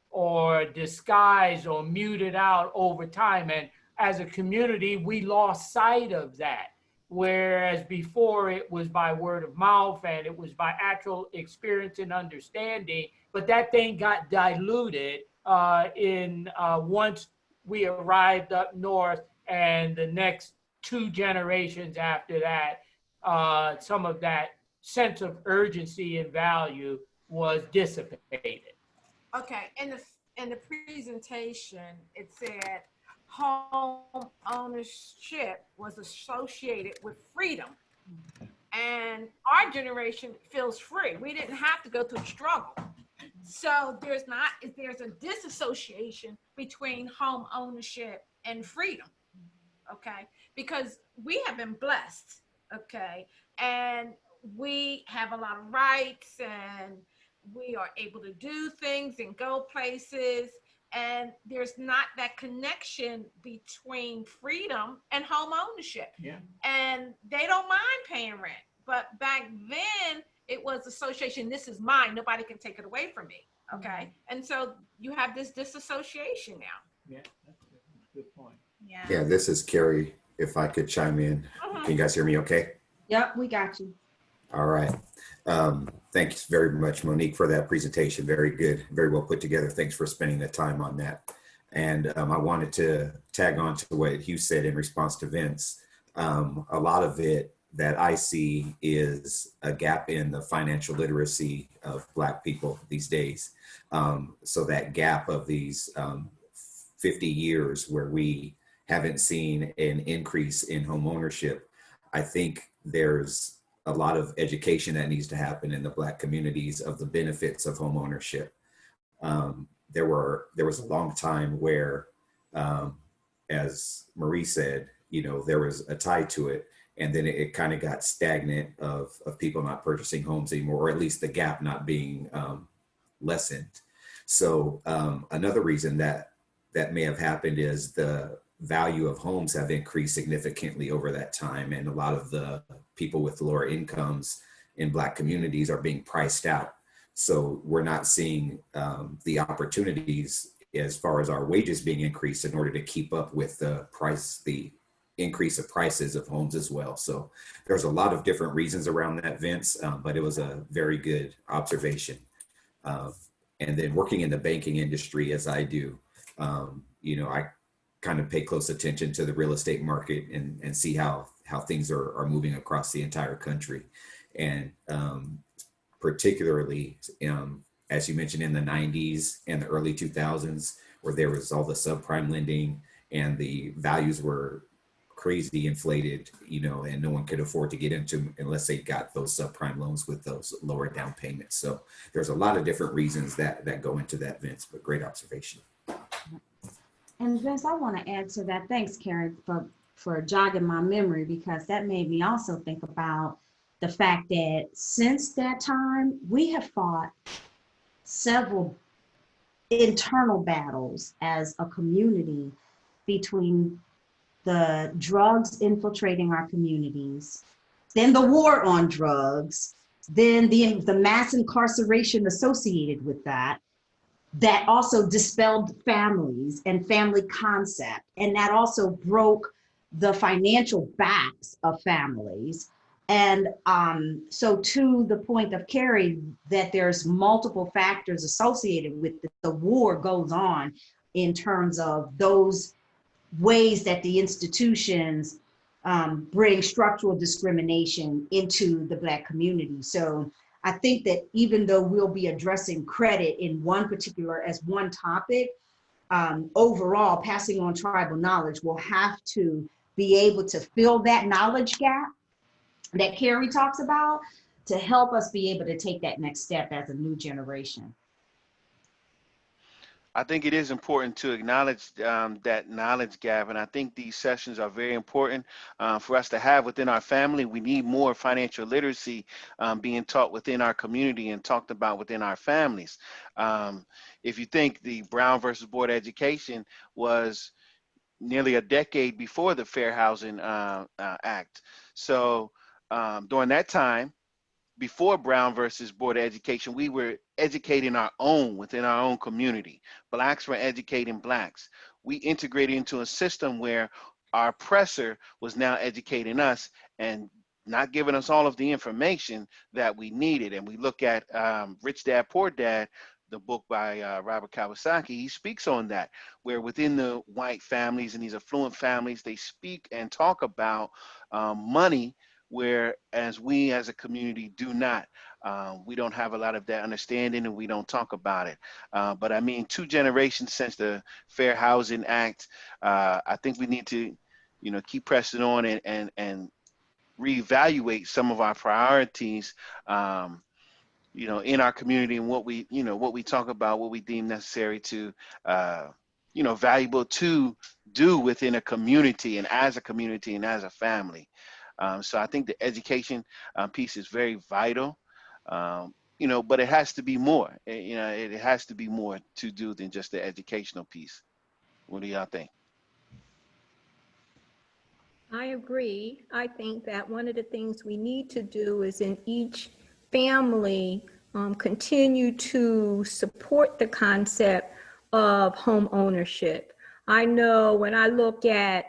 or disguised or muted out over time. And as a community, we lost sight of that. Whereas before it was by word of mouth and it was by actual experience and understanding, but that thing got diluted once we arrived up north, and the next 2 generations after that, some of that sense of urgency and value was dissipated. Okay, in the presentation, it said home ownership was associated with freedom. And our generation feels free. We didn't have to go through the struggle. So there's a disassociation between home ownership and freedom. Okay, because we have been blessed, okay, and we have a lot of rights and we are able to do things and go places, and there's not that connection between freedom and home ownership. Yeah. And they don't mind paying rent. But back then, it was association. This is mine. Nobody can take it away from me. Okay. And so you have this disassociation now. Yeah, that's a good point. Yeah, this is Kerry. If I could chime in. Can you guys hear me okay? Yep, we got you. All right. Thanks very much, Monique, for that presentation. Very good. Very well put together. Thanks for spending the time on that. And I wanted to tag on to what Hugh said in response to Vince. A lot of it that I see is a gap in the financial literacy of Black people these days. So that gap of these 50 years where we haven't seen an increase in home ownership, I think there's a lot of education that needs to happen in the Black communities of the benefits of home ownership. There was a long time where, as Marie said, there was a tie to it, and then it kind of got stagnant of people not purchasing homes anymore, or at least the gap not being lessened. So another reason that may have happened is the value of homes have increased significantly over that time. And a lot of the people with lower incomes in Black communities are being priced out. So we're not seeing the opportunities as far as our wages being increased in order to keep up with the increase of prices of homes as well. So there's a lot of different reasons around that, Vince, but it was a very good observation. And then working in the banking industry as I do, I kind of pay close attention to the real estate market and see how things are moving across the entire country. And particularly, as you mentioned, in the 90s and the early 2000s, where there was all the subprime lending and the values were crazy inflated, and no one could afford to get into unless they got those subprime loans with those lower down payments. So there's a lot of different reasons that go into that, Vince, but great observation. And Vince, I want to add to that. Thanks, Karen, for jogging my memory, because that made me also think about the fact that since that time, we have fought several internal battles as a community between the drugs infiltrating our communities, then the war on drugs, then the mass incarceration associated with that also dispelled families and family concept. And that also broke the financial backs of families. And so to the point of Carrie, that there's multiple factors associated with the war goes on in terms of those ways that the institutions bring structural discrimination into the Black community. So I think that even though we'll be addressing credit in one particular as one topic, overall passing on tribal knowledge will have to be able to fill that knowledge gap that Carrie talks about to help us be able to take that next step as a new generation. I think it is important to acknowledge that knowledge gap, and I think these sessions are very important for us to have within our family. We need more financial literacy being taught within our community and talked about within our families. If you think the Brown versus Board of Education was nearly a decade before the Fair Housing Act. So during that time, before Brown versus Board of Education, we were educating within our own community. Blacks were educating Blacks. We integrated into a system where our oppressor was now educating us and not giving us all of the information that we needed. And we look at Rich Dad, Poor Dad, the book by Robert Kiyosaki. He speaks on that, where within the white families and these affluent families, they speak and talk about money, whereas we as a community do not. We don't have a lot of that understanding and we don't talk about it. But I mean, 2 generations since the Fair Housing Act, I think we need to, keep pressing on and reevaluate some of our priorities, in our community and what we talk about, what we deem necessary to, valuable to do within a community and as a family. So I think the education piece is very vital. but it has to be more. It has to be more to do than just the educational piece. What do y'all think? I agree. I think that one of the things we need to do is in each family continue to support the concept of home ownership. I know when I look at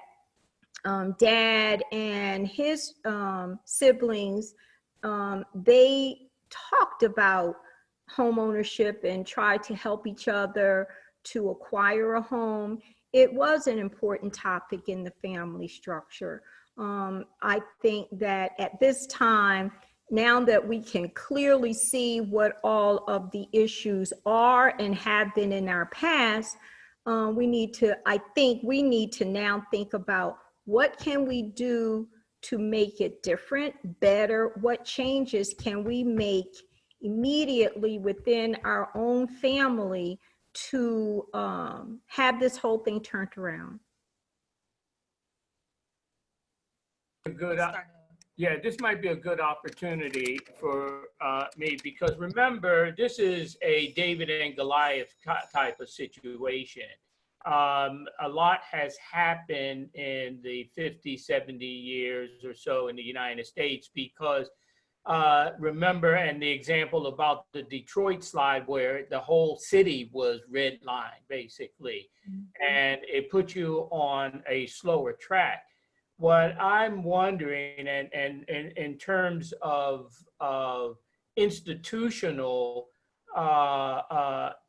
Dad and his siblings, they talked about home ownership and tried to help each other to acquire a home. It was an important topic in the family structure. I think that at this time, now that we can clearly see what all of the issues are and have been in our past, I think we need to now think about what can we do to make it different, better? What changes can we make immediately within our own family to have this whole thing turned around? Yeah, this might be a good opportunity for me, because remember, this is a David and Goliath type of situation. A lot has happened in the 50, 70 years or so in the United States, because remember, and the example about the Detroit slide where the whole city was redlined, basically, and it put you on a slower track. What I'm wondering, and in terms of institutional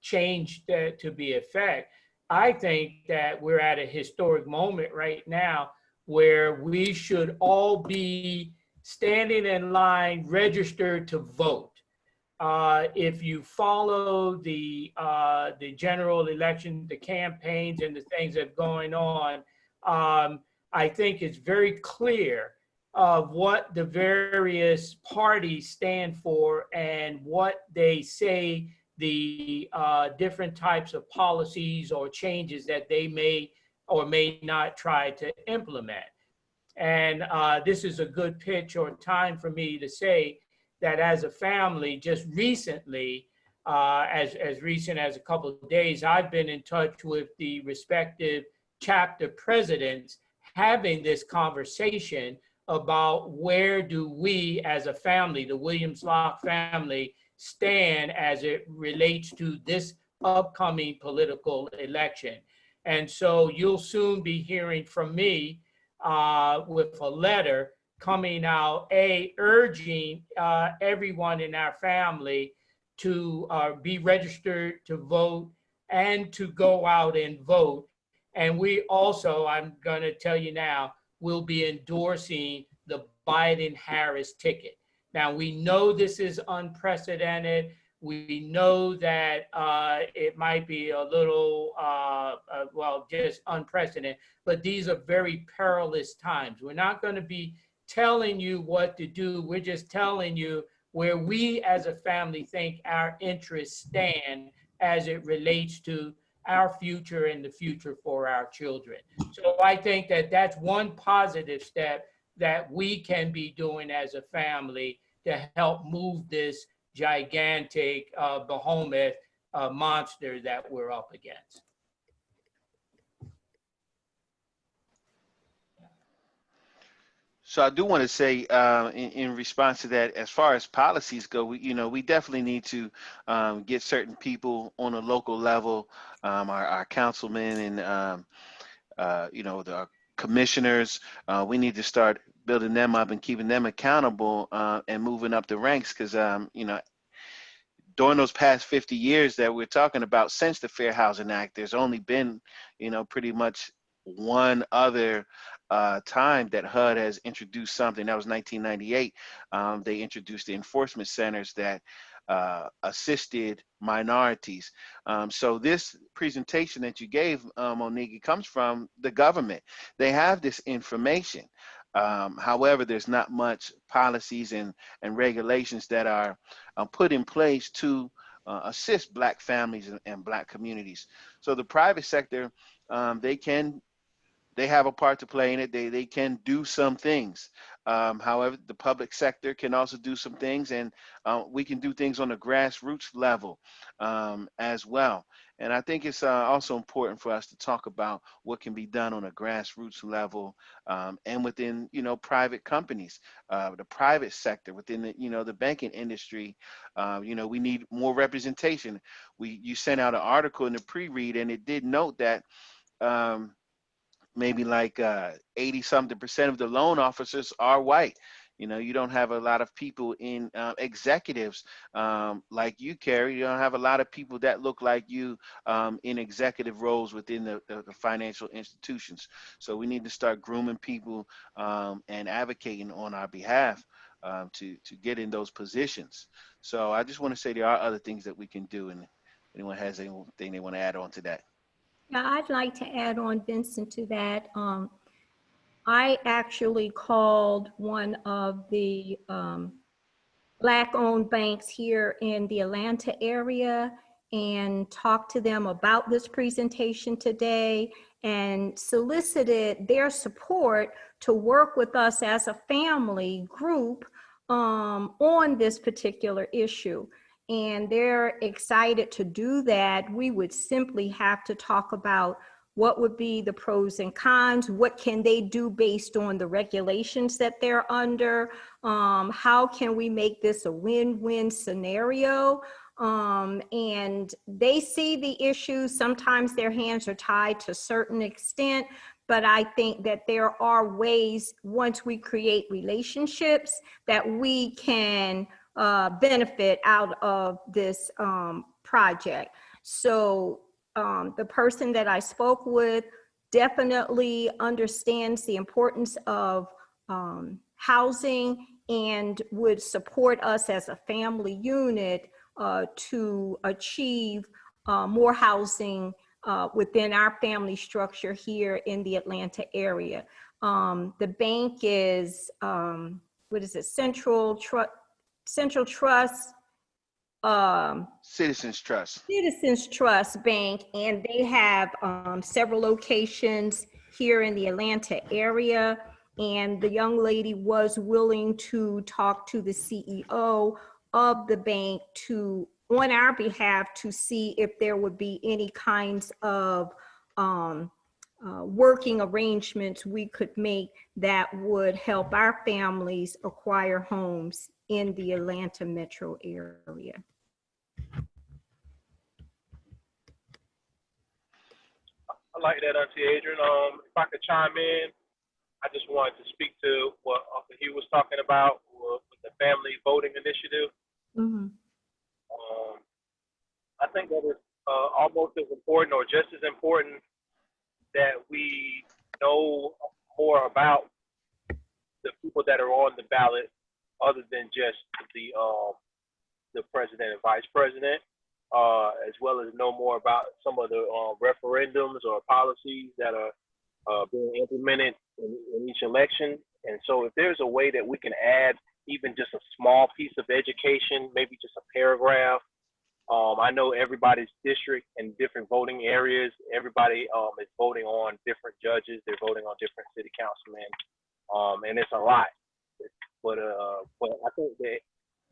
change to be effect, I think that we're at a historic moment right now where we should all be standing in line, registered to vote. If you follow the general election, the campaigns and the things that are going on, I think it's very clear of what the various parties stand for and what they say the different types of policies or changes that they may or may not try to implement. And this is a good pitch or time for me to say that as a family, just recently, as recent as a couple of days, I've been in touch with the respective chapter presidents, having this conversation about where do we as a family, the Williams Locke family, stand as it relates to this upcoming political election. And so you'll soon be hearing from me with a letter coming out, urging everyone in our family to be registered to vote and to go out and vote. And we also, I'm going to tell you now, will be endorsing the Biden-Harris ticket. Now, we know this is unprecedented. We know that it might be a little, just unprecedented, but these are very perilous times. We're not going to be telling you what to do. We're just telling you where we as a family think our interests stand as it relates to our future and the future for our children. So I think that that's one positive step that we can be doing as a family to help move this gigantic behemoth monster that we're up against. So I do want to say, in response to that, as far as policies go, we definitely need to get certain people on a local level, our councilmen and the commissioners. We need to start building them up and keeping them accountable and moving up the ranks, because during those past 50 years that we're talking about, since the Fair Housing Act, there's only been pretty much one other time that HUD has introduced something. That was 1998. They introduced the enforcement centers that assisted minorities. So this presentation that you gave, Monique, comes from the government. They have this information. However, there's not much policies and regulations that are put in place to assist Black families and Black communities. So the private sector, they can they have a part to play in it. They can do some things. However, the public sector can also do some things, and we can do things on a grassroots level as well. And I think it's also important for us to talk about what can be done on a grassroots level and within, private companies, the private sector, within the, the banking industry. We need more representation. You sent out an article in the pre-read, and it did note that maybe like 80 something percent of the loan officers are white. You don't have a lot of people in executives like you, Carrie. You don't have a lot of people that look like you in executive roles within the financial institutions. So we need to start grooming people and advocating on our behalf to get in those positions. So I just want to say there are other things that we can do, and anyone has anything they want to add on to that. Yeah, I'd like to add on, Vincent, to that. I actually called one of the Black-owned banks here in the Atlanta area and talked to them about this presentation today and solicited their support to work with us as a family group on this particular issue. And they're excited to do that. We would simply have to talk about what would be the pros and cons, what can they do based on the regulations that they're under, how can we make this a win-win scenario? And they see the issues. Sometimes their hands are tied to a certain extent, but I think that there are ways, once we create relationships, that we can benefit out of this project. So the person that I spoke with definitely understands the importance of housing and would support us as a family unit to achieve more housing within our family structure here in the Atlanta area. The bank is, what is it, Central Trust, Citizens Trust. Citizens Trust Bank, and they have several locations here in the Atlanta area. And the young lady was willing to talk to the CEO of the bank on our behalf to see if there would be any kinds of working arrangements we could make that would help our families acquire homes in the Atlanta metro area. I like that, Auntie Adrian. If I could chime in, I just wanted to speak to what Uncle Hugh was talking about with the family voting initiative. Mm-hmm. I think that is almost as important, or just as important, that we know more about the people that are on the ballot, other than just the president and vice president. As well as know more about some of the referendums or policies that are being implemented in each election. And so if there's a way that we can add even just a small piece of education, maybe just a paragraph. I know everybody's district and different voting areas, everybody is voting on different judges, they're voting on different city councilmen, and it's a lot. But I think that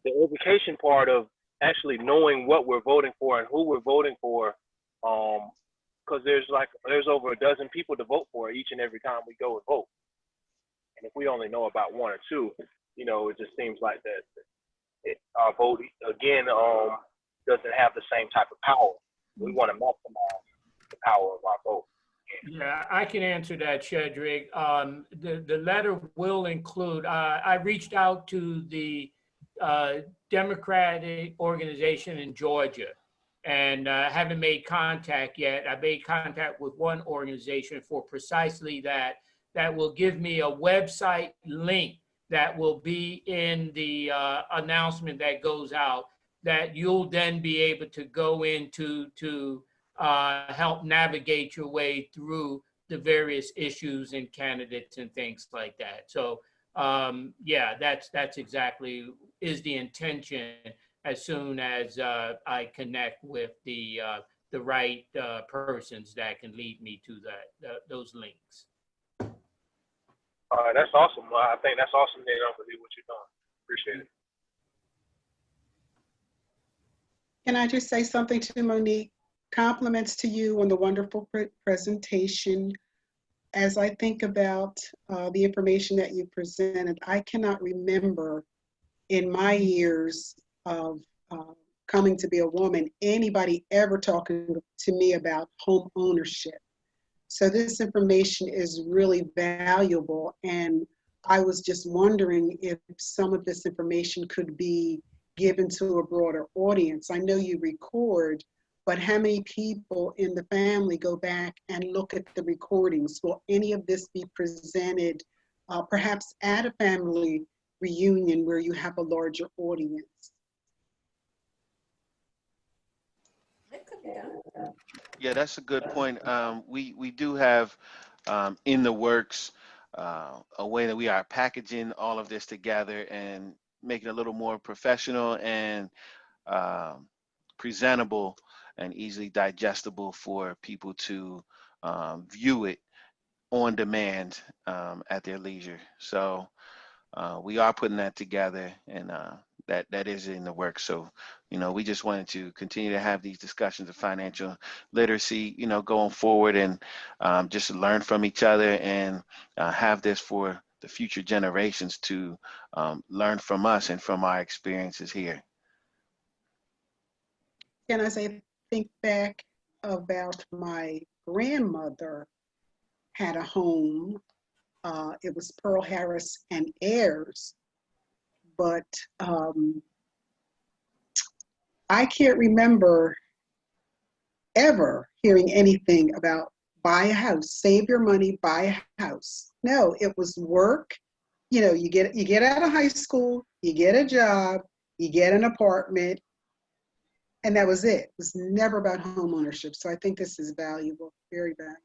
the education part of actually knowing what we're voting for and who we're voting for, because there's over a dozen people to vote for each and every time we go and vote. And if we only know about one or two, it just seems like that our vote again doesn't have the same type of power. We want to maximize the power of our vote. Yeah, I can answer that, Shedrick. The letter will include, I reached out to the Democratic organization in Georgia and haven't made contact yet. I made contact with one organization for precisely that. That will give me a website link that will be in the announcement that goes out, that you'll then be able to go into to help navigate your way through the various issues and candidates and things like that. So yeah, that's exactly is the intention as soon as I connect with the right persons that can lead me to those links. All right, that's awesome. Well, I think that's awesome that y'all do what you're doing. Appreciate it. Can I just say something to Monique? Compliments to you on the wonderful presentation. As I think about the information that you presented, I cannot remember in my years of coming to be a woman, anybody ever talking to me about home ownership. So this information is really valuable. And I was just wondering if some of this information could be given to a broader audience. I know you record, but how many people in the family go back and look at the recordings? Will any of this be presented perhaps at a family reunion where you have a larger audience? It could be done. Yeah, that's a good point. We do have in the works a way that we are packaging all of this together and making it a little more professional and presentable and easily digestible for people to view it on demand at their leisure. So we are putting that together, and that is in the works. So, we just wanted to continue to have these discussions of financial literacy, going forward, and just learn from each other and have this for the future generations to learn from us and from our experiences here. Can I say, think back about my grandmother had a home. It was Pearl Harris and heirs, but I can't remember ever hearing anything about buy a house, save your money, buy a house. No, it was work. You get out of high school, you get a job, you get an apartment, and that was it. It was never about home ownership. So I think this is valuable, very valuable.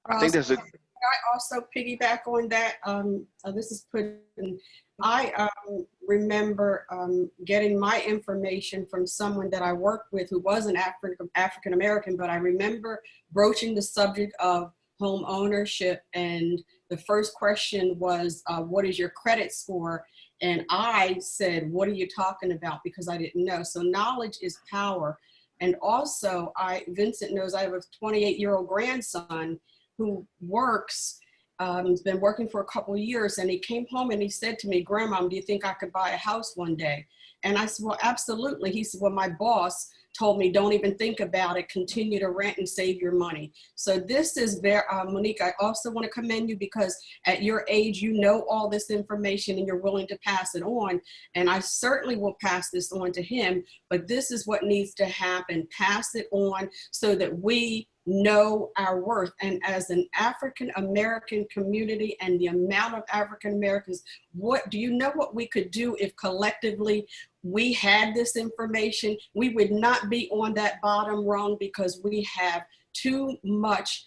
I think there's a I also piggyback on that. This is Puddin. I remember getting my information from someone that I worked with who was an African American, but I remember broaching the subject of home ownership, and the first question was, what is your credit score? And I said, what are you talking about? Because I didn't know. So knowledge is power. And also, Vincent knows I have a 28-year-old grandson who works, he's been working for a couple of years, and he came home and he said to me, Grandma, do you think I could buy a house one day? And I said, well, absolutely. He said, well, my boss told me, don't even think about it, continue to rent and save your money. So this is very, Monique, I also want to commend you because at your age, you know all this information and you're willing to pass it on. And I certainly will pass this on to him, but this is what needs to happen. Pass it on so that we know our worth. And as an African American community and the amount of African Americans, what do you know what we could do if collectively we had this information? We would not be on that bottom rung because we have too much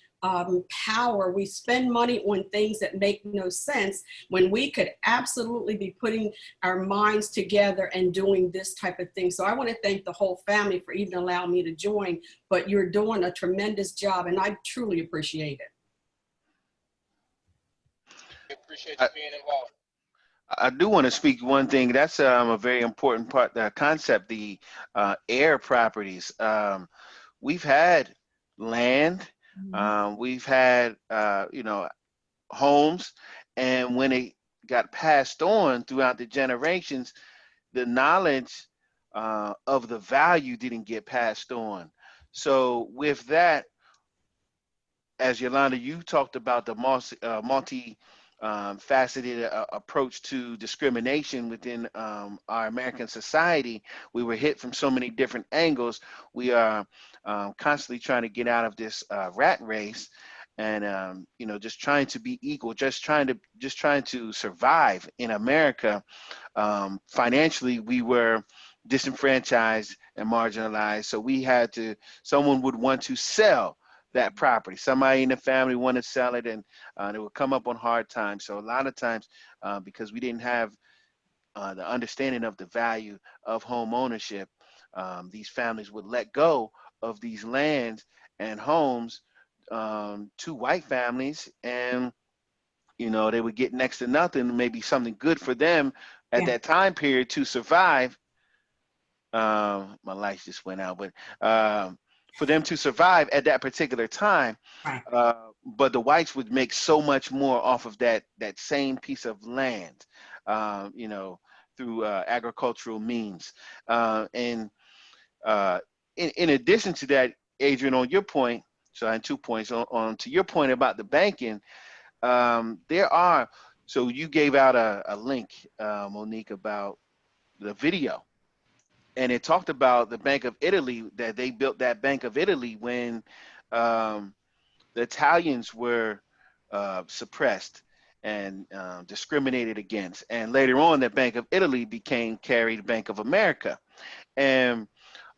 power. We spend money on things that make no sense when we could absolutely be putting our minds together and doing this type of thing. So I want to thank the whole family for even allowing me to join, but you're doing a tremendous job and I truly appreciate it. Appreciate you being involved. I do want to speak one thing. That's a very important part, the concept, the heir properties. We've had land, we've had, homes, and when it got passed on throughout the generations, the knowledge of the value didn't get passed on. So with that, as Yolanda, you talked about the multi faceted approach to discrimination within our American society. We were hit from so many different angles. We are constantly trying to get out of this rat race, and just trying to be equal, just trying to survive in America. Financially, we were disenfranchised and marginalized, so someone would want to sell that property. Somebody in the family wanted to sell it, and it would come up on hard times. So a lot of times, because we didn't have the understanding of the value of home ownership, these families would let go of these lands and homes to white families, and you know, they would get next to nothing, maybe something good for them at Yeah. that time period to survive. My lights just went out, but for them to survive at that particular time. Right. But the whites would make so much more off of that same piece of land, you know, through agricultural means. And in addition to that, Adrian, on your point, so I had 2 points on to your point about the banking. There are, so you gave out a link, Monique, about the video, and it talked about the Bank of Italy, that they built that Bank of Italy when the Italians were suppressed and discriminated against, and later on, that Bank of Italy became carried Bank of America, and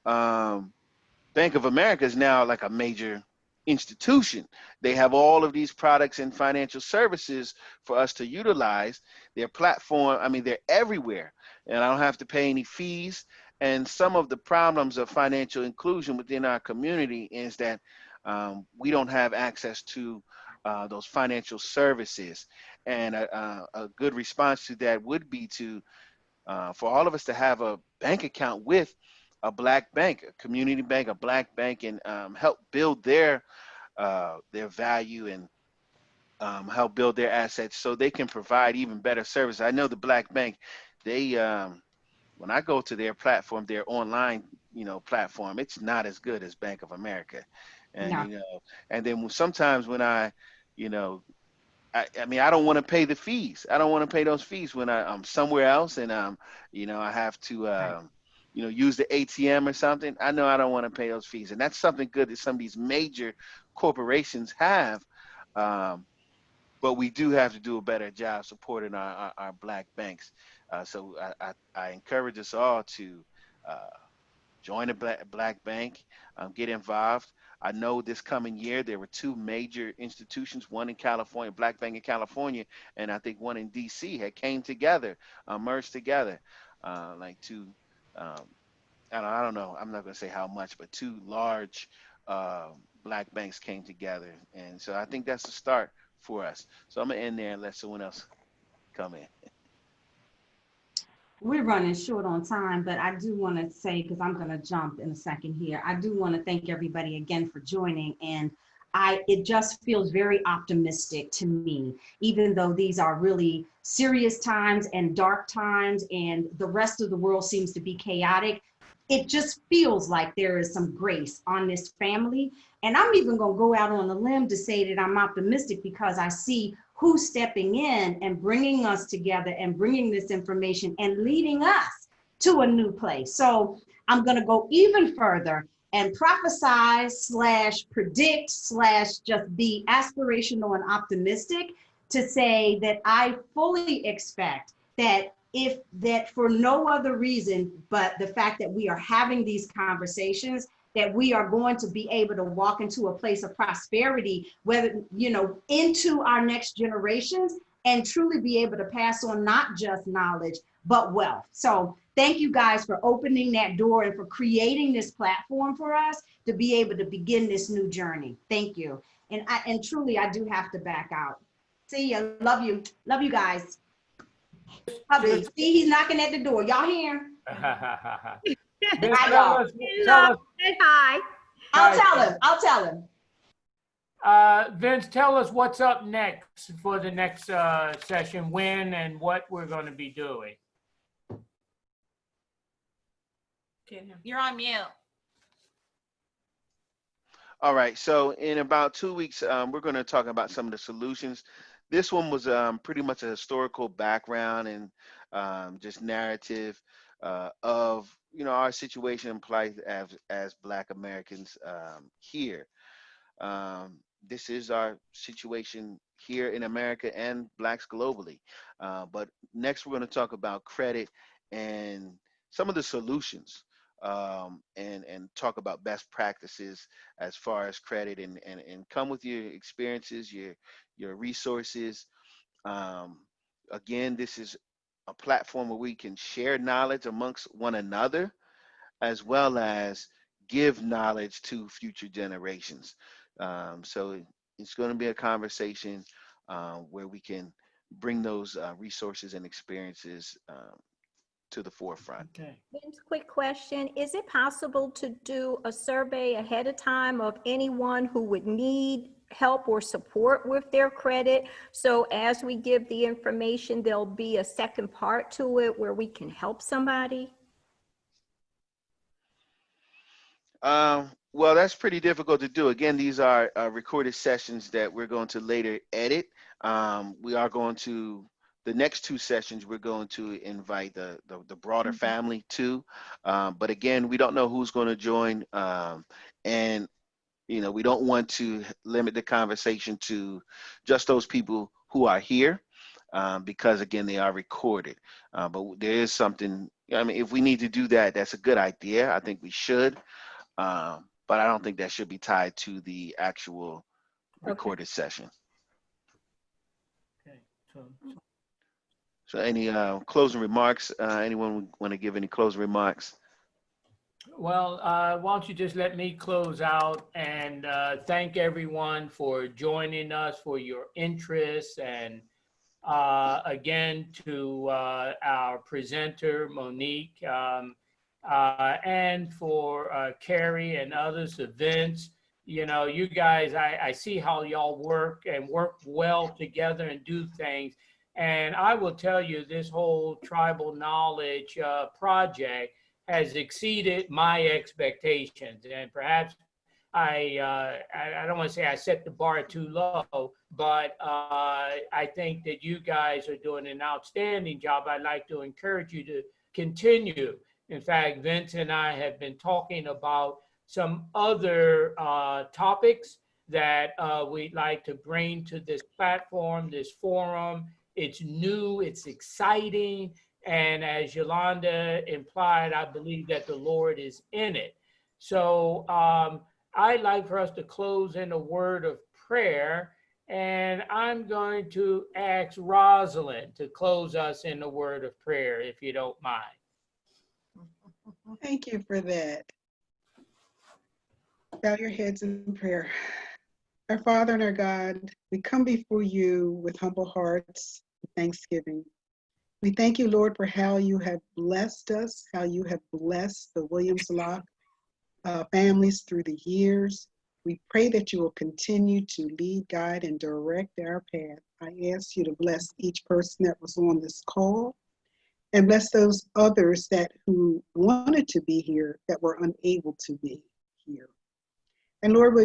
Bank of America is now like a major institution. They have all of these products and financial services for us to utilize. Their platform, I mean, they're everywhere, and I don't have to pay any fees. And some of the problems of financial inclusion within our community is that we don't have access to those financial services. And a good response to that would be to for all of us to have a bank account with a black bank, a community bank, a black bank, and help build their value and help build their assets so they can provide even better service. I know the black bank, they when I go to their platform, their online, you know, platform, it's not as good as Bank of America, and No. you know, and then sometimes when I, you know, I mean, I don't want to pay the fees. I don't want to pay those fees when I'm somewhere else and you know, I have to you know, use the ATM or something. I know I don't want to pay those fees, and that's something good that some of these major corporations have. But we do have to do a better job supporting our black banks. So I encourage us all to join a black bank, get involved. I know this coming year there were 2 major institutions, one in California, Black Bank in California, and I think one in DC had came together, merged together, like 2. I don't know. I'm not going to say how much, but 2 large black banks came together, and so I think that's the start for us. So I'm gonna end there and let someone else come in. We're running short on time, but I do want to say, because I'm going to jump in a second here, I do want to thank everybody again for joining. And it just feels very optimistic to me, even though these are really serious times and dark times and the rest of the world seems to be chaotic. It just feels like there is some grace on this family. And I'm even going to go out on a limb to say that I'm optimistic because I see who's stepping in and bringing us together and bringing this information and leading us to a new place. So I'm going to go even further and prophesize / predict / just be aspirational and optimistic to say that I fully expect that for no other reason but the fact that we are having these conversations, that we are going to be able to walk into a place of prosperity, whether, you know, into our next generations, and truly be able to pass on not just knowledge, but wealth. So thank you guys for opening that door and for creating this platform for us to be able to begin this new journey. Thank you. And truly, I do have to back out. See ya. Love you. Love you guys. Hubby, see, he's knocking at the door. Y'all hear? Vince, Hi, tell y'all. us, tell us, Say hi. I'll tell him. Vince, tell us what's up next for the next session, when and what we're going to be doing. You're on mute. All right. So in about 2 weeks, we're going to talk about some of the solutions. This one was pretty much a historical background and just narrative of, you know, our situation and plight as Black Americans here. This is our situation here in America and Blacks globally. But next, we're going to talk about credit and some of the solutions, and talk about best practices as far as credit, and come with your experiences, your resources. Again, this is a platform where we can share knowledge amongst one another, as well as give knowledge to future generations. So it's going to be a conversation where we can bring those resources and experiences to the forefront. Okay. Vince, quick question. Is it possible to do a survey ahead of time of anyone who would need help or support with their credit? So as we give the information, there'll be a second part to it where we can help somebody? Well, that's pretty difficult to do. Again, these are recorded sessions that we're going to later edit. We are going to, the next 2 sessions, we're going to invite the broader family too. But again, we don't know who's going to join. And, you know, we don't want to limit the conversation to just those people who are here because, again, they are recorded. But there is something, I mean, if we need to do that, that's a good idea. I think we should. But I don't think that should be tied to the actual recorded session. Okay. So any closing remarks? Anyone want to give any closing remarks? Well, why don't you just let me close out and thank everyone for joining us, for your interest, and again to our presenter, Monique, and for Carrie and others, Vince. You know, you guys, I see how y'all work and work well together and do things. And I will tell you, this whole tribal knowledge project has exceeded my expectations. And perhaps I don't want to say I set the bar too low, but I think that you guys are doing an outstanding job. I'd like to encourage you to continue. In fact, Vince and I have been talking about some other topics that we'd like to bring to this platform, this forum. It's new, it's exciting, and as Yolanda implied, I believe that the Lord is in it. So I'd like for us to close in a word of prayer, and I'm going to ask Rosalind to close us in a word of prayer, if you don't mind. Thank you for that. Bow your heads in prayer. Our Father and our God, we come before you with humble hearts, thanksgiving. We thank you, Lord, for how you have blessed us, how you have blessed the Williams Locke families through the years. We pray that you will continue to lead, guide, and direct our path. I ask you to bless each person that was on this call and bless those others who wanted to be here that were unable to be here. And Lord,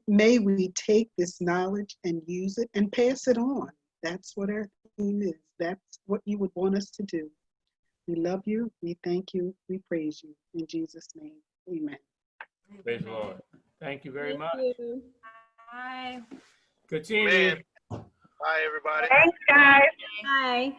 may we take this knowledge and use it and pass it on. That's what our theme is. That's what you would want us to do. We love you. We thank you. We praise you. In Jesus' name, amen. Praise the Lord. Thank you very much. Thank you. Bye. Good seeing you. Bye, everybody. Thanks, guys. Bye.